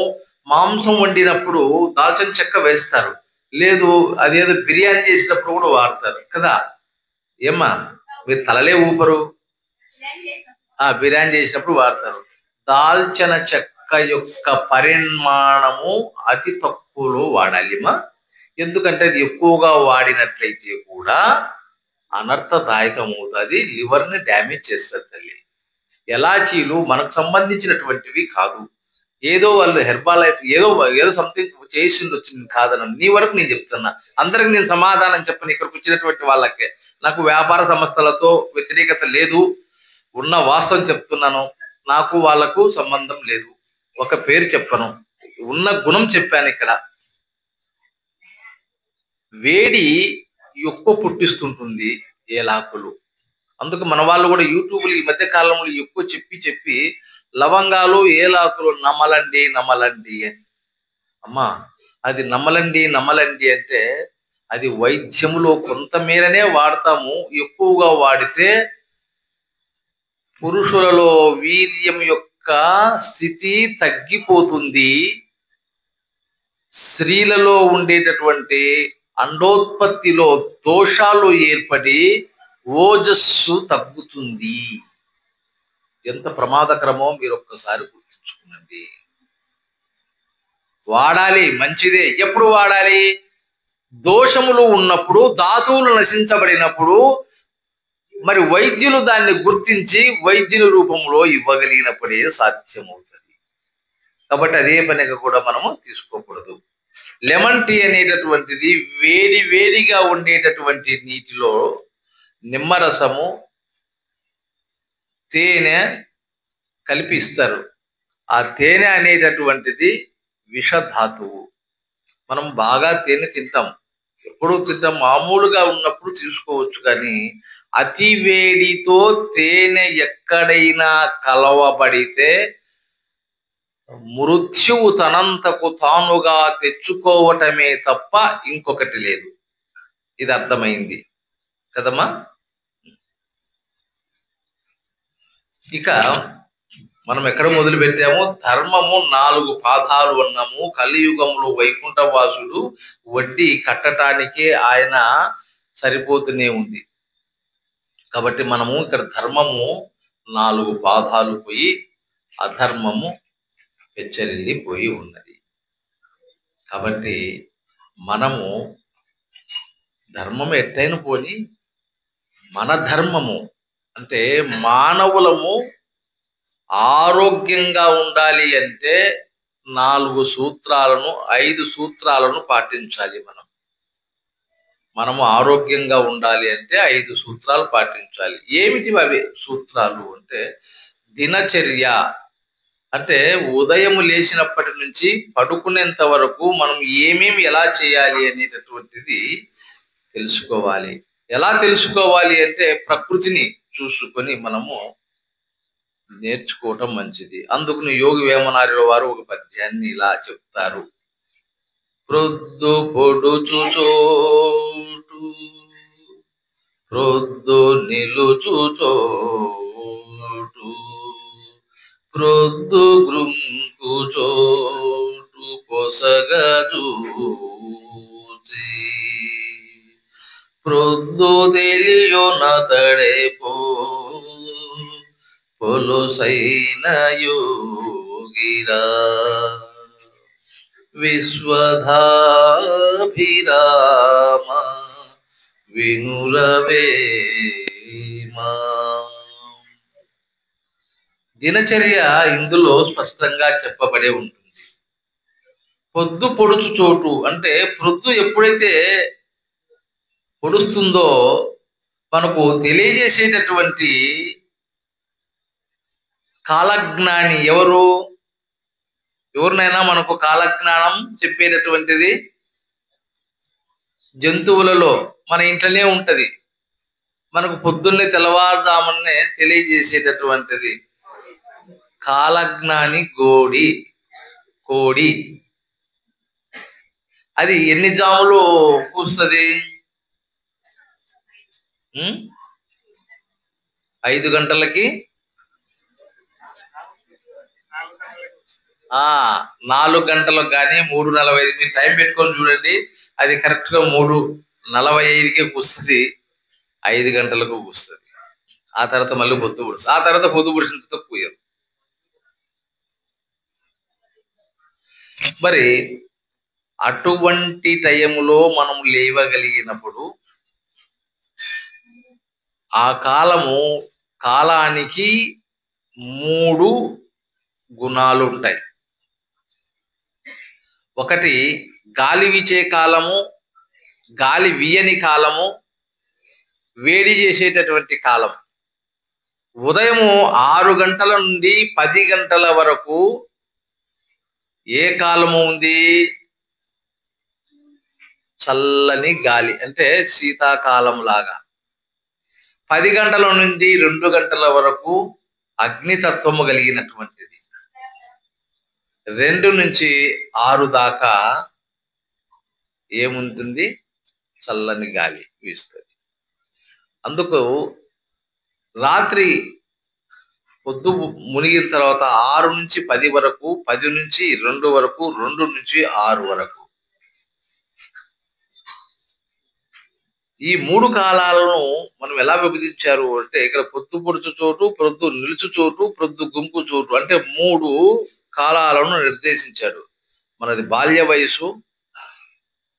మాంసం వండినప్పుడు దాల్చిన చెక్క వేస్తారు, లేదు అదేదో బిర్యానీ చేసినప్పుడు కూడా వాడతారు కదా. ఏమ్మా, మీరు తలలే ఊపరు. బిర్యానీ చేసినప్పుడు వాడతారు. దాల్చిన చెక్క యొక్క పరిమాణము అతి తక్కువలో వాడాలిమా. ఎందుకంటే అది ఎక్కువగా వాడినట్లయితే కూడా అనర్థదాయకం అవుతుంది, లివర్ని డ్యామేజ్ చేస్తారు తల్లి. ఎలాచీలు మనకు సంబంధించినటువంటివి కాదు. ఏదో వాళ్ళు హెర్బల్ లైఫ్ ఏదో ఏదో సంథింగ్ చేసింది వచ్చింది కాదన్న నీ వరకు నేను చెప్తున్నా. అందరికి నేను సమాధానం చెప్పను. ఇక్కడికి వచ్చినటువంటి వాళ్ళకే నాకు వ్యాపార సంస్థలతో వ్యతిరేకత లేదు, ఉన్న వాస్తవం చెప్తున్నాను. నాకు వాళ్లకు సంబంధం లేదు. ఒక పేరు చెప్పను, ఉన్న గుణం చెప్పాను. ఇక్కడ వేడి ఎక్కువ పుట్టిస్తుంటుంది ఏలాకులు. అందుకు మన వాళ్ళు కూడా యూట్యూబ్లో ఈ మధ్య కాలంలో ఎక్కువ చెప్పి లవంగాలు ఏలాకులు నమలండి నమలండి అని. అమ్మా, అది నమలండి అంటే అది వైద్యములో కొంతమేరనే వాడతాము. ఎక్కువగా వాడితే పురుషులలో వీర్యం యొక్క స్థితి తగ్గిపోతుంది. స్త్రీలలో ఉండేటటువంటి అండోత్పత్తిలో దోషాలు ఏర్పడి ఓజస్సు తగ్గుతుంది. ఎంత ప్రమాదకరమో మీరు ఒక్కసారి గుర్తుంచుకోండి. వాడాలి, మంచిదే. ఎప్పుడు వాడాలి? దోషములు ఉన్నప్పుడు, ధాతువులు నశించబడినప్పుడు, మరి వైద్యులు దాన్ని గుర్తించి వైద్యుల రూపంలో ఇవ్వగలిగినప్పుడే సాధ్యమవుతుంది. కాబట్టి అదే పనిగా కూడా మనము తీసుకోకూడదు. లెమన్ టీ అనేటటువంటిది వేడిగా ఉండేటటువంటి నీటిలో నిమ్మరసము, తేనె కలిపి ఇస్తారు. ఆ తేనె అనేటటువంటిది విషధాతువు. మనం బాగా తేనె తింటాం, ఎప్పుడు తింటాం, మామూలుగా ఉన్నప్పుడు తీసుకోవచ్చు. కానీ అతి వేడితో తేనె ఎక్కడైనా కలవబడితే మృత్యువు తనంతకు తానుగా తెచ్చుకోవటమే తప్ప ఇంకొకటి లేదు. ఇది అర్థమైంది కదమ్మా. ఇక మనం ఎక్కడ మొదలు పెట్టాము? ధర్మము 4 పాదాలు అన్నాము. కలియుగంలో వైకుంఠవాసుడు వడ్డీ కట్టటానికే ఆయన సరిపోతూనే ఉంది. కాబట్టి మనము ఇక్కడ ధర్మము 4 పాదాలు పోయి అధర్మము పెచ్చరిల్లిపోయి ఉన్నది. కాబట్టి మనము ధర్మము ఎట్టైన పోని మన ధర్మము అంటే మానవులము ఆరోగ్యంగా ఉండాలి అంటే 4 సూత్రాలను 5 సూత్రాలను పాటించాలి. మనము ఆరోగ్యంగా ఉండాలి అంటే 5 సూత్రాలు పాటించాలి. ఏమిటి అవి సూత్రాలు అంటే దినచర్య అంటే ఉదయం లేచినప్పటి నుంచి పడుకునేంత వరకు మనం ఏమేమి ఎలా చేయాలి అనేటటువంటిది తెలుసుకోవాలి. ఎలా తెలుసుకోవాలి అంటే ప్రకృతిని చూసుకొని మనము నేర్చుకోవటం మంచిది. అందుకు యోగి వేమనార్యుల వారు ఒక పద్యాన్ని ఇలా చెప్తారు. ప్రొద్దు పొడుచు చోటు ప్రొద్దు నిలుచు చోటు ప్రొద్దు గృంకు చోటు పొసగజూచి ప్రొద్దు తెలియునతడే పొలుసైన యోగిరా విశ్వధాభిరామ వినురవేమా. దినచర్య ఇందులో స్పష్టంగా చెప్పబడే ఉంటుంది. పొద్దు పొడుచు చోటు అంటే ప్రొద్దు ఎప్పుడైతే పొడుస్తుందో మనకు తెలియజేసేటటువంటి కాలజ్ఞాని ఎవరినైనా మనకు కాలజ్ఞానం చెప్పేటటువంటిది జంతువులలో మన ఇంట్లోనే ఉంటది. మనకు పొద్దున్నే తెల్లవారుజామునే తెలియజేసేటటువంటిది కాలజ్ఞాని కోడి. అది ఎన్ని జాములు కూస్తుంది? 5 గంటలకి 4 గంటలకు కానీ 3:45 మీరు టైం పెట్టుకొని చూడండి. అది కరెక్ట్ గా 3:45కే కూస్తుంది, 5 గంటలకు కూస్తుంది. ఆ తర్వాత మళ్ళీ పొద్దు పుడుస్తుంది. ఆ తర్వాత పొద్దు పుడిసిన తర్వాత కూయదు. మరి అటువంటి టైంలో మనం లేవగలిగినప్పుడు ఆ కాలానికి 3 గుణాలు ఉంటాయి. ఒకటి గాలి వీచే కాలము, గాలి వీయని కాలము, వేడి చేసేటటువంటి కాలం. ఉదయము 6 గంటల నుండి 10 గంటల వరకు ఏ కాలము ఉంది? చల్లని గాలి, అంటే శీతాకాలం లాగా. 10 గంటల నుండి 2 గంటల వరకు అగ్నితత్వము కలిగినటువంటిది. 2 నుంచి 6 దాకా ఏముంటుంది? చల్లని గాలి వీస్తుంది. అందుకు రాత్రి పొద్దు మునిగిన తర్వాత 6 నుంచి 10 వరకు, 10 నుంచి 2 వరకు, 2 నుంచి 6 వరకు ఈ 3 కాలాలను మనం ఎలా విభజించారు అంటే, ఇక్కడ పొద్దు పొడుచు చోటు, ప్రొద్దు నిలుచు చోటు, ప్రొద్దు గుంపు చోటు, అంటే 3 కాలాలను నిర్దేశించాడు. మనది బాల్య వయసు,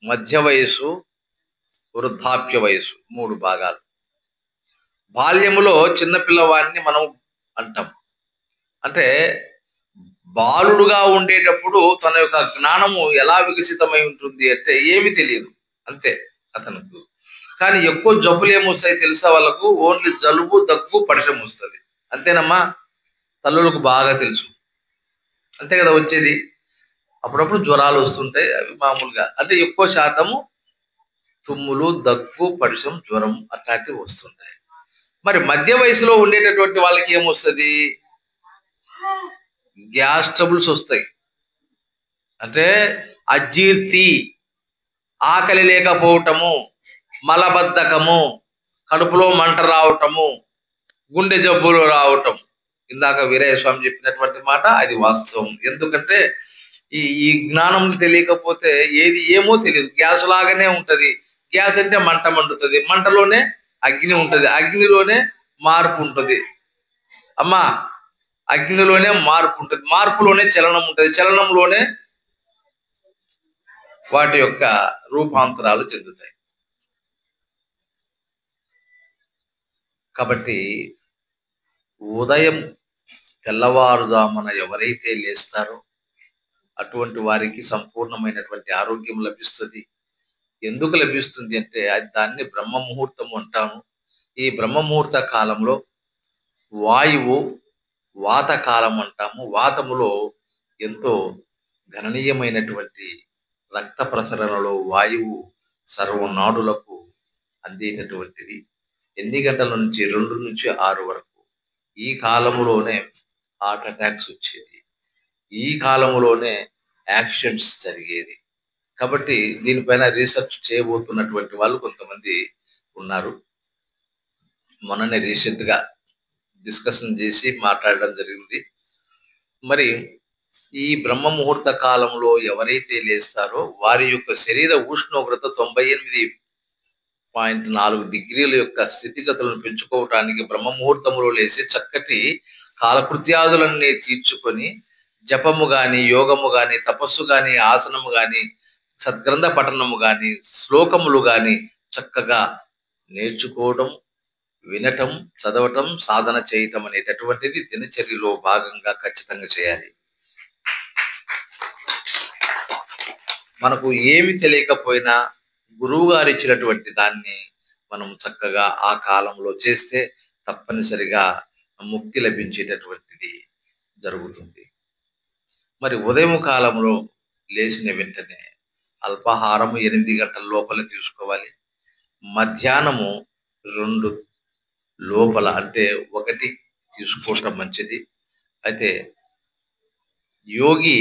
మధ్య వయసు, వృద్ధాప్య వయసు, 3 భాగాలు. బాల్యములో చిన్నపిల్లవాడిని మనం అంటాం. అంటే బాలుడుగా ఉండేటప్పుడు తన యొక్క జ్ఞానము ఎలా వికసితమై ఉంటుంది అంటే ఏమి తెలియదు, అంతే అతనికి. కానీ ఎక్కువ జబ్బులు ఏమొస్తాయి తెలుసా వాళ్ళకు? ఓన్లీ జలుబు, దగ్గు, పరిశ్రమ వస్తుంది. అంతేనమ్మా? తల్లులకు బాగా తెలుసు, అంతే కదా వచ్చేది. అప్పుడప్పుడు జ్వరాలు వస్తుంటాయి, అవి మామూలుగా. అంటే ఎక్కువ శాతము తుమ్ములు, దగ్గు, పరిశ్రమ, జ్వరం అట్లాంటివి వస్తుంటాయి. మరి మధ్య వయసులో ఉండేటటువంటి వాళ్ళకి ఏమొస్తుంది? గ్యాస్ ట్రబుల్స్ వస్తాయి. అంటే అజీర్తి, ఆకలి లేకపోవటము, మలబద్ధకము, కడుపులో మంట రావటము, గుండె జబ్బులు రావటం. ఇందాక వీరయ్య స్వామి చెప్పినటువంటి మాట అది వాస్తవం. ఎందుకంటే ఈ జ్ఞానం తెలియకపోతే ఏది ఏమో తెలియదు. గ్యాస్ లాగానే ఉంటది. గ్యాస్ అంటే మంట మండుతుంది, మంటలోనే అగ్ని ఉంటది, అగ్నిలోనే మార్పు ఉంటుంది. అమ్మా, అగ్నిలోనే మార్పు ఉంటుంది, మార్పులోనే చలనం ఉంటుంది, చలనంలోనే వాటి యొక్క రూపాంతరాలు చెందుతాయి. కాబట్టి ఉదయం తెల్లవారుజామున ఎవరైతే లేస్తారో అటువంటి వారికి సంపూర్ణమైనటువంటి ఆరోగ్యం లభిస్తుంది. ఎందుకు లభిస్తుంది అంటే దాన్ని బ్రహ్మ ముహూర్తం అంటాము. ఈ బ్రహ్మ ముహూర్త కాలంలో వాయువు వాత కాలం అంటాము. వాతములో ఎంతో గణనీయమైనటువంటి రక్త ప్రసరణలో వాయువు సర్వనాడులకు అందేటటువంటిది. ఎన్ని గంటల నుంచి? 2 నుంచి 6 వరకు. ఈ కాలములోనే హార్ట్ అటాక్స్ వచ్చేది, ఈ కాలములోనే యాక్సిడెంట్స్ జరిగేది. కాబట్టి దీనిపైన రీసెర్చ్ చేయబోతున్నటువంటి వాళ్ళు కొంతమంది ఉన్నారు. మొన్ననే రీసెంట్ గా డిస్కషన్ చేసి మాట్లాడడం జరిగింది. మరి ఈ బ్రహ్మ ముహూర్త కాలంలో ఎవరైతే లేస్తారో వారి యొక్క శరీర ఉష్ణోగ్రత 98.4 డిగ్రీల యొక్క స్థితిగతులను పెంచుకోవటానికి బ్రహ్మ ముహూర్తంలో లేసి చక్కటి కాలకృత్యాదులన్నీ తీర్చుకొని జపము గాని, యోగము గాని, తపస్సు గాని, ఆసనము గాని, సద్గ్రంథ పఠనము గాని, శ్లోకములు గాని చక్కగా నేర్చుకోవడం, వినటం, చదవటం, సాధన చేయటం అనేటటువంటిది దినచర్యలో భాగంగా ఖచ్చితంగా చేయాలి. మనకు ఏమి తెలియకపోయినా గురువు గారు ఇచ్చినటువంటి దాన్ని మనం చక్కగా ఆ కాలంలో చేస్తే తప్పనిసరిగా ముక్తి లభించేటటువంటిది జరుగుతుంది. మరి ఉదయం కాలంలో లేచిన వెంటనే అల్పాహారము 8 గంటల లోపల తీసుకోవాలి. మధ్యాహ్నము 2 లోపల అంటే 1 తీసుకోవటం మంచిది. అయితే యోగి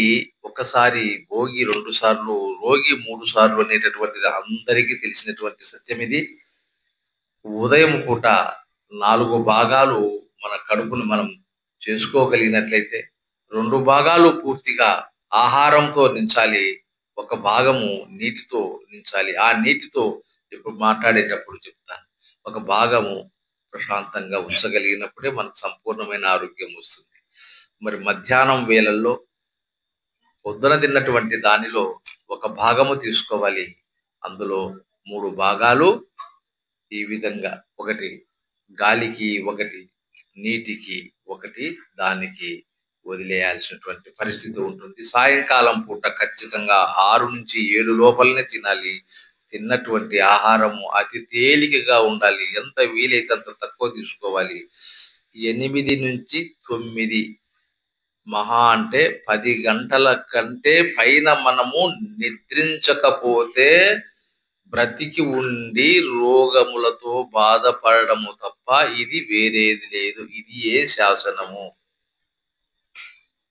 ఒకసారి, భోగి 2 సార్లు, రోగి 3 సార్లు అనేటటువంటిది అందరికీ తెలిసినటువంటి సత్యం ఇది. ఉదయం పూట 4 భాగాలు మన కడుపును మనం చేసుకోగలిగినట్లయితే 2 భాగాలు పూర్తిగా ఆహారంతో నించాలి, 1 భాగము నీటితో నించాలి. ఆ నీటితో ఇప్పుడు మాట్లాడేటప్పుడు చెప్తాను. 1 భాగము ప్రశాంతంగా ఉంచగలిగినప్పుడే మనకు సంపూర్ణమైన ఆరోగ్యం వస్తుంది. మరి మధ్యాహ్నం వేళల్లో పొద్దున తిన్నటువంటి దానిలో 1 భాగము తీసుకోవాలి. అందులో 3 భాగాలు ఈ విధంగా 1 గాలికి, 1 నీటికి, 1 దానికి వదిలేయాల్సినటువంటి పరిస్థితి ఉంటుంది. సాయంకాలం పూట ఖచ్చితంగా 6 నుంచి 7 లోపలనే తినాలి. తిన్నటువంటి ఆహారము అతి తేలికగా ఉండాలి. ఎంత వీలైతే అంత తక్కువ తీసుకోవాలి. 8 నుంచి 9 మహా అంటే 10 గంటల కంటే పైన మనము నిద్రించకపోతే బ్రతికి ఉండి రోగములతో బాధపడము తప్ప ఇది వేరేది లేదు. ఇది ఏ శాసనము.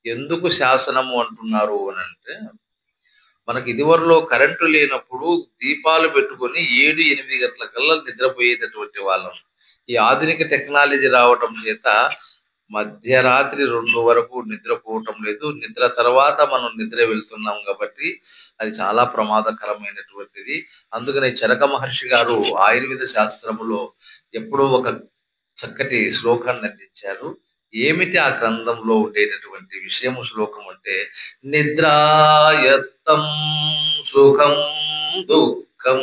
ఎందుకు శాసనము అంటున్నారు అనంటే, మనకి ఇదివరలో కరెంటు లేనప్పుడు దీపాలు పెట్టుకొని 7-8 గంటల కల్లా నిద్రపోయేటటువంటి వాళ్ళం. ఈ ఆధునిక టెక్నాలజీ రావటం చేత మధ్యరాత్రి 2 వరకు నిద్రపోవటం లేదు. నిద్ర తర్వాత మనం నిద్ర వెళ్తున్నాం కాబట్టి అది చాలా ప్రమాదకరమైనటువంటిది. అందుకనే చరక మహర్షి గారు ఆయుర్వేద శాస్త్రములో ఎప్పుడో ఒక చక్కటి శ్లోకాన్ని అందించారు. ఏమిటి ఆ గ్రంథంలో ఉండేటటువంటి విషయము శ్లోకం అంటే, నిద్రాయత్తం సుఖం దుఃఖం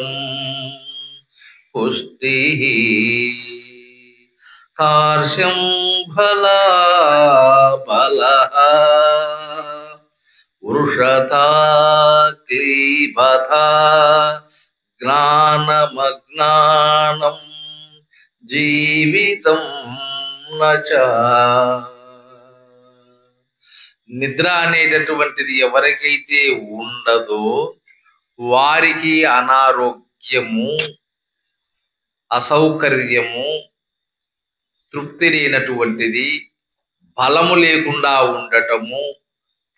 పుష్టి కార్ష్యం బలా బలః వృషతా క్లీబతా జ్ఞానమజ్ఞానం జీవితం నచ. నిద్ర అనేటటువంటిది ఎవరికైతే ఉండదో వారికి అనారోగ్యము, అసౌకర్యము, తృప్తి లేనటువంటిది, బలము లేకుండా ఉండటము,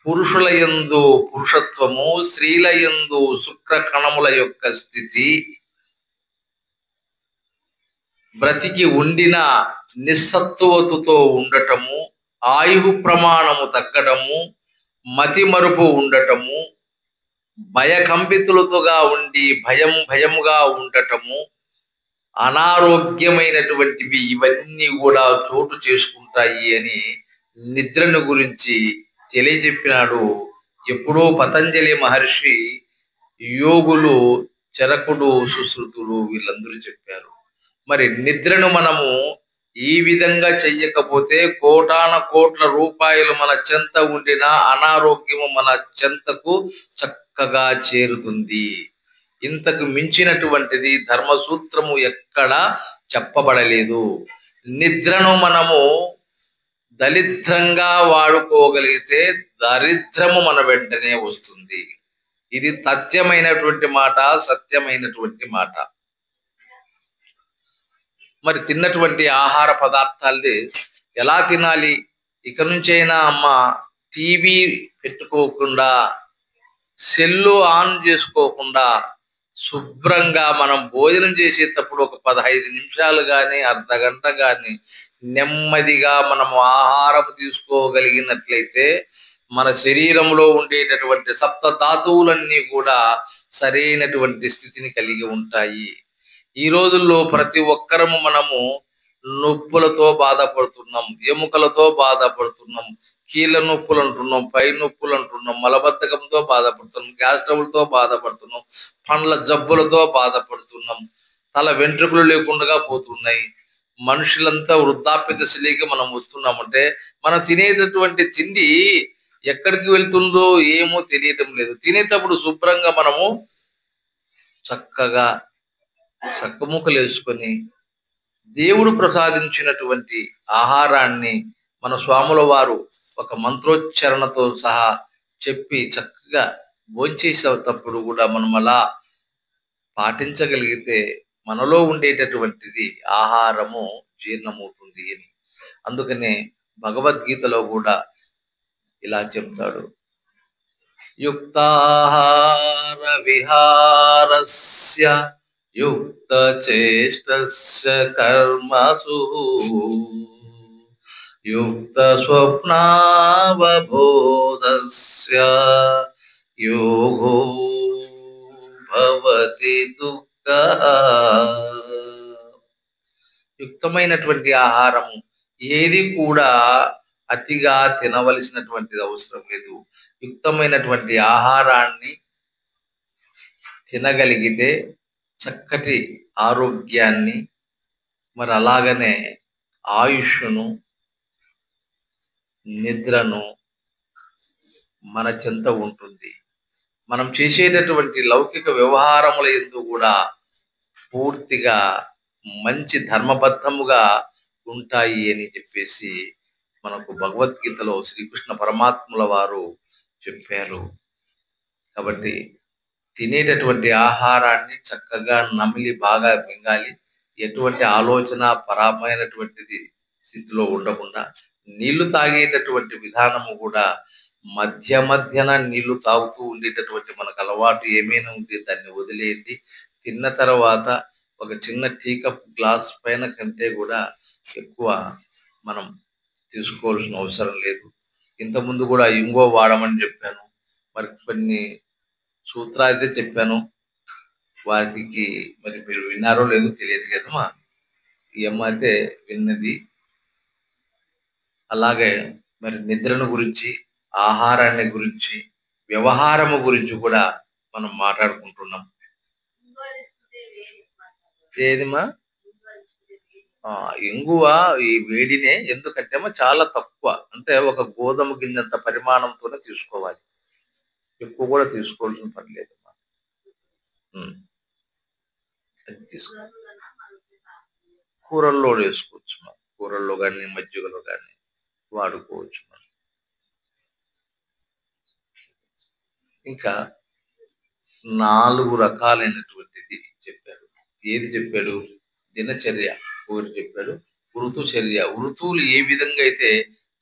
పురుషుల యందు పురుషత్వము, స్త్రీల యందు శుక్ర కణముల యొక్క స్థితి, బ్రతికి ఉండిన నిస్సత్వతతో ఉండటము, ఆయువు ప్రమాణము తగ్గటము, మతి మరుపు ఉండటము, భయకంపితులతోగా ఉండి భయముగా ఉండటము, అనారోగ్యమైనటువంటివి ఇవన్నీ కూడా చోటు చేసుకుంటాయి అని నిద్రను గురించి తెలియజెప్పినాడు. ఎప్పుడో పతంజలి మహర్షి, యోగులు, చరకుడు, సుశ్రుతుడు వీళ్ళందరూ చెప్పారు. మరి నిద్రను మనము ఈ విధంగా చెయ్యకపోతే కోటాన కోట్ల రూపాయలు మన చెంత ఉండిన అనారోగ్యము మన చెంతకు చక్కగా చేరుతుంది. ఇంతకు మించినటువంటిది ధర్మసూత్రము ఎక్కడ చెప్పబడలేదు. నిద్రను మనము దరిద్రంగా వాడుకోగలిగితే దరిద్రము మన వెంటనే వస్తుంది. ఇది తథ్యమైనటువంటి మాట, సత్యమైనటువంటి మాట. మరి తిన్నటువంటి ఆహార పదార్థాల్ని ఎలా తినాలి? ఇక నుంచైనా అమ్మ టీవీ పెట్టుకోకుండా, సెల్లు ఆన్ చేసుకోకుండా శుభ్రంగా మనం భోజనం చేసేటప్పుడు ఒక 15 నిమిషాలు కానీ, అర్ధగంట కానీ నెమ్మదిగా మనము ఆహారం తీసుకోగలిగినట్లయితే మన శరీరంలో ఉండేటటువంటి సప్త ధాతువులన్నీ కూడా సరైనటువంటి స్థితిని కలిగి ఉంటాయి. ఈ రోజుల్లో ప్రతి ఒక్కరము మనము నొప్పులతో బాధపడుతున్నాం, ఎముకలతో బాధపడుతున్నాం, కీళ్ళ నొప్పులు అంటున్నాం, పై నొప్పులు అంటున్నాం, మలబద్ధకంతో బాధపడుతున్నాం, గ్యాస్ ట్రబుల్తో బాధపడుతున్నాం, పండ్ల జబ్బులతో బాధపడుతున్నాం, తల వెంట్రుకలు లేకుండా పోతున్నాయి. మనుషులంతా వృద్ధాప్య దశలోకి మనం వస్తున్నామంటే మనం తినేటటువంటి తిండి ఎక్కడికి వెళ్తుందో ఏమో తెలియటం లేదు. తినేటప్పుడు శుభ్రంగా మనము చక్కగా చక్కముక్కలు వేసుకొని దేవుడు ప్రసాదించినటువంటి ఆహారాన్ని మన స్వాముల వారు ఒక మంత్రోచ్చరణతో సహా చెప్పి చక్కగా భోంచేసేటప్పుడు కూడా మనం అలా పాటించగలిగితే మనలో ఉండేటటువంటిది ఆహారము జీర్ణమవుతుంది అని. అందుకనే భగవద్గీతలో కూడా ఇలా చెప్తాడు, యుక్తాహార విహారస్య యుక్త చేష్టస్య కర్మసు యుక్త స్వప్నావబోధస్య యోగో భవతి దుఃఖః. యుక్తమైనటువంటి ఆహారము ఏది కూడా అతిగా తినవలసినటువంటిది అవసరం లేదు. యుక్తమైనటువంటి ఆహారాన్ని తినగలిగితే చక్కటి ఆరోగ్యాన్ని, మరి అలాగనే ఆయుష్ను, నిద్రను మన చెంత ఉంటుంది. మనం చేసేటటువంటి లౌకిక వ్యవహారముల యందు కూడా పూర్తిగా మంచి ధర్మబద్ధముగా ఉంటాయి అని చెప్పేసి మనకు భగవద్గీతలో శ్రీకృష్ణ పరమాత్ముల వారు చెప్పారు. కాబట్టి తినేటటువంటి ఆహారాన్ని చక్కగా నమిలి బాగా మింగాలి. ఎటువంటి ఆలోచన పరమైనటువంటిది స్థితిలో ఉండకుండా నీళ్లు తాగేటటువంటి విధానము కూడా మధ్య మధ్యన నీళ్లు తాగుతూ ఉండేటటువంటి మనకు అలవాటు ఏమైనా ఉంటే దాన్ని వదిలేయండి. తిన్న తర్వాత ఒక చిన్న టీ కప్ గ్లాస్ పైన కంటే కూడా ఎక్కువ మనం తీసుకోవాల్సిన అవసరం లేదు. ఇంతకుముందు కూడా ఇంగో వాడమని చెప్పాను, మరి కొన్ని సూత్రాలు అయితే చెప్పాను. వాటికి మరి మీరు విన్నారో లేదో తెలియదు కదమ్మా. ఈ అమ్మ అయితే విన్నది. అలాగే మరి నిద్రను గురించి, ఆహారాన్ని గురించి, వ్యవహారము గురించి కూడా మనం మాట్లాడుకుంటున్నాం. ఏదిమా ఇంగువ ఈ వేడినే, ఎందుకంటే చాలా తక్కువ, అంటే ఒక గోధుమ గింజంత పరిమాణంతోనే తీసుకోవాలి, ఎక్కువ కూడా తీసుకోవాల్సిన పని లేదమ్మా. అది తీసుకో, కూరల్లో వేసుకోవచ్చు, కూరల్లో కానీ మజ్జిగలో కానీ వాడుకోవచ్చు. ఇంకా 4 రకాలైనటువంటిది చెప్పాడు. ఏది చెప్పాడు? దినచర్య ఒకటి చెప్పాడు, ఋతుచర్య. ఋతువులు ఏ విధంగా అయితే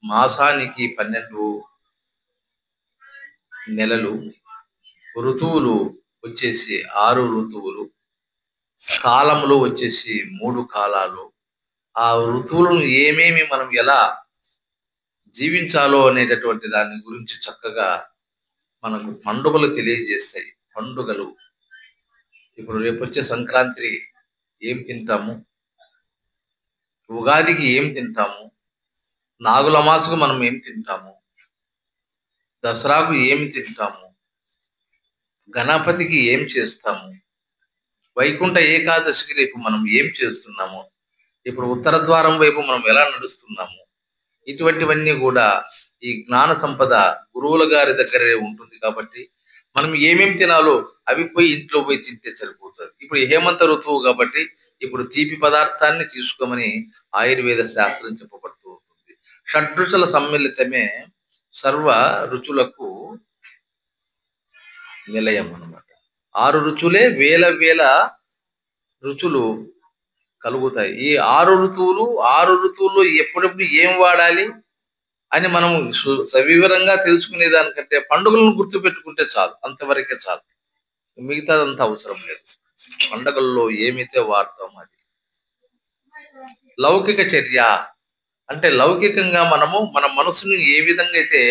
మాసానికి 12 నెలలు, ఋతువులు వచ్చేసి 6 ఋతువులు, కాలములు వచ్చేసి 3 కాలాలు. ఆ ఋతువులను ఏమేమి మనం ఎలా జీవించాలో అనేటటువంటి దాని గురించి చక్కగా మనకు పండుగలు తెలియజేస్తాయి. పండుగలు ఇప్పుడు రేపు వచ్చే సంక్రాంతి ఏం తింటాము, ఉగాదికి ఏం తింటాము, నాగుల మాసకు మనం ఏం తింటాము, దసరాకు ఏమి తింటాము, గణపతికి ఏం చేస్తాము, వైకుంఠ ఏకాదశికి రేపు మనం ఏం చేస్తున్నాము, ఇప్పుడు ఉత్తర ద్వారం వైపు మనం ఎలా నడుస్తున్నాము, ఇటువంటివన్నీ కూడా ఈ జ్ఞాన సంపద గురువుల గారి దగ్గరే ఉంటుంది. కాబట్టి మనం ఏమేమి తినాలో అవి పోయి ఇంట్లో పోయి తింటే సరిపోతుంది. ఇప్పుడు హేమంత ఋతువు కాబట్టి ఇప్పుడు తీపి పదార్థాన్ని తీసుకోమని ఆయుర్వేద శాస్త్రం చెప్పబడుతూ ఉంటుంది. షడ్రుచుల సమ్మిళితమే సర్వ రుచులకు నిలయం అన్నమాట. 6 రుచులే వేల వేల రుచులు కలుగుతాయి. ఈ 6 ఋతువుల్లో ఎప్పుడెప్పుడు ఏం వాడాలి అని మనం సవివరంగా తెలుసుకునే దానికంటే పండుగలను గుర్తు పెట్టుకుంటే చాలు, అంతవరకే చాలు. మిగతాదంతా అవసరం లేదు. పండుగల్లో ఏమైతే వాడతాం అది. లౌకిక చర్య అంటే లౌకికంగా మనము మన మనసును ఏ విధంగా అయితే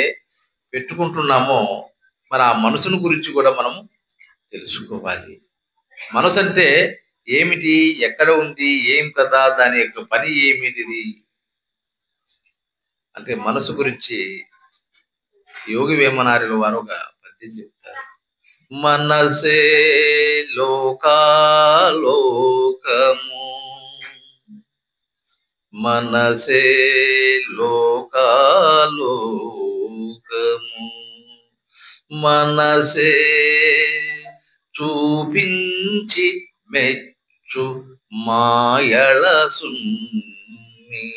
పెట్టుకుంటున్నామో మరి ఆ మనసును గురించి కూడా మనము తెలుసుకోవాలి. మనసు అంటే ఏమిటి, ఎక్కడ ఉంది, ఏం కదా, దాని యొక్క పని ఏమిటిది అంటే మనసు గురించి యోగి వేమనార్యుల వారు ఒక పద్యం చెప్తారు. మనసే లోకాలోకము, మనసే లోకాలోకము, మనసే చూపించి మెచ్చుగాక చు మాయల సున్ని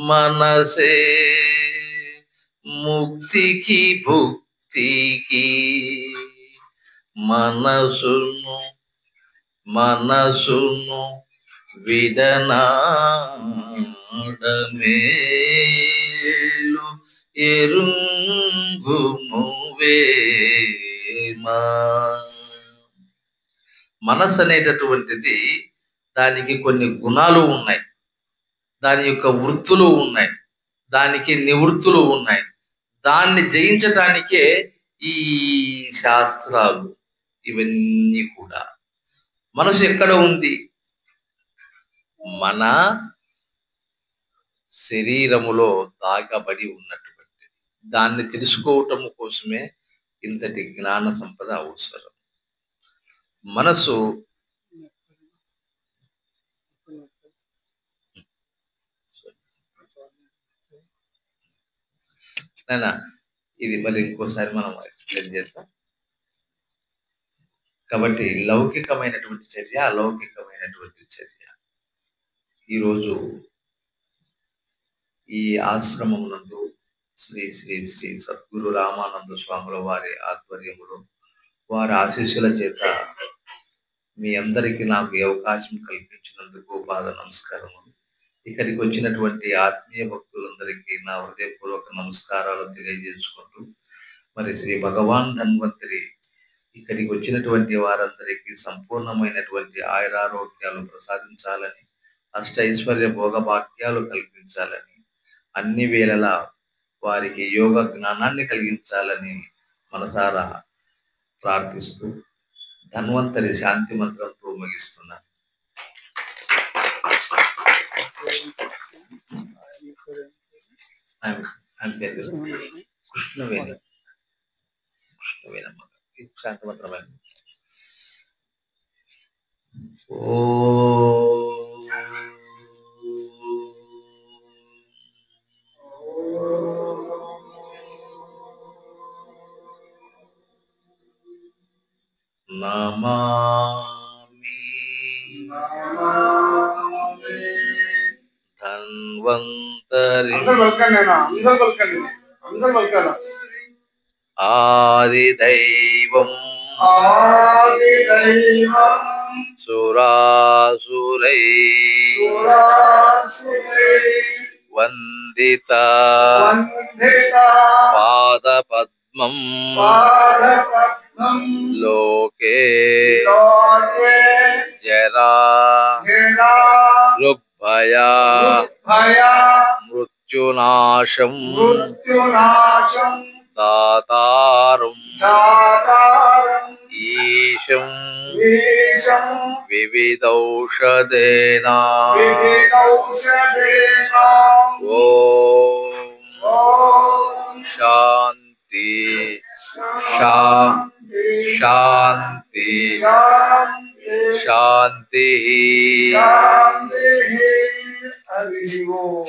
మనసే ముక్తికి భుక్తికి మనసును విడనాడమేలు ఎరుంగుమువేమా. మనసు అనేటటువంటిది దానికి కొన్ని గుణాలు ఉన్నాయి, దాని యొక్క వృత్తులు ఉన్నాయి, దానికి నివృత్తులు ఉన్నాయి. దాన్ని జయించటానికే ఈ శాస్త్రాలు ఇవన్నీ కూడా. మనసు ఎక్కడ ఉంది? మన శరీరములో దాగబడి ఉన్నటువంటి దాన్ని తెలుసుకోవటం కోసమే ఇంతటి జ్ఞాన సంపద అవసరం. మనసు నానా ఇది మళ్ళీ ఇంకోసారి మనం ఎక్స్ప్లెయిన్ చేద్దాం. కాబట్టి లౌకికమైనటువంటి చర్య, అలౌకికమైనటువంటి చర్య. ఈరోజు ఈ ఆశ్రమమునందు శ్రీ శ్రీ శ్రీ సద్గురు రామానంద స్వాముల వారి ఆధ్వర్యములో వారి ఆశీస్సుల చేత మీ అందరికీ నాకు ఈ అవకాశం కల్పించినందుకు పాద నమస్కారములు. ఇక్కడికి వచ్చినటువంటి ఆత్మీయ భక్తులందరికీ నా హృదయపూర్వక నమస్కారాలు తెలియజేసుకుంటూ, మరి శ్రీ భగవాన్ ధన్వంతరి ఇక్కడికి వచ్చినటువంటి వారందరికీ సంపూర్ణమైనటువంటి ఆయురారోగ్యాలు ప్రసాదించాలని, అష్టైశ్వర్య భోగభాగ్యాలు కల్పించాలని, అన్ని వేళలా వారికి యోగ జ్ఞానాన్ని కలిగించాలని మనసారా ప్రార్థిస్తూ ధన్వంతరి శాంతి మంత్రంతో ముగిస్తున్నాను. కృష్ణవేణి శాంతి మంత్రమైన నమామి ధన్వంతరి ఆదిదైవం సురాసురై వందిత పాదపద్మం లోకే జరా రుగ్భయా మృత్యునాశం దాతారం ఈశం వివిధౌషధేనా ఓం శాంతి శాంతి శాంతి. హరి ఓం.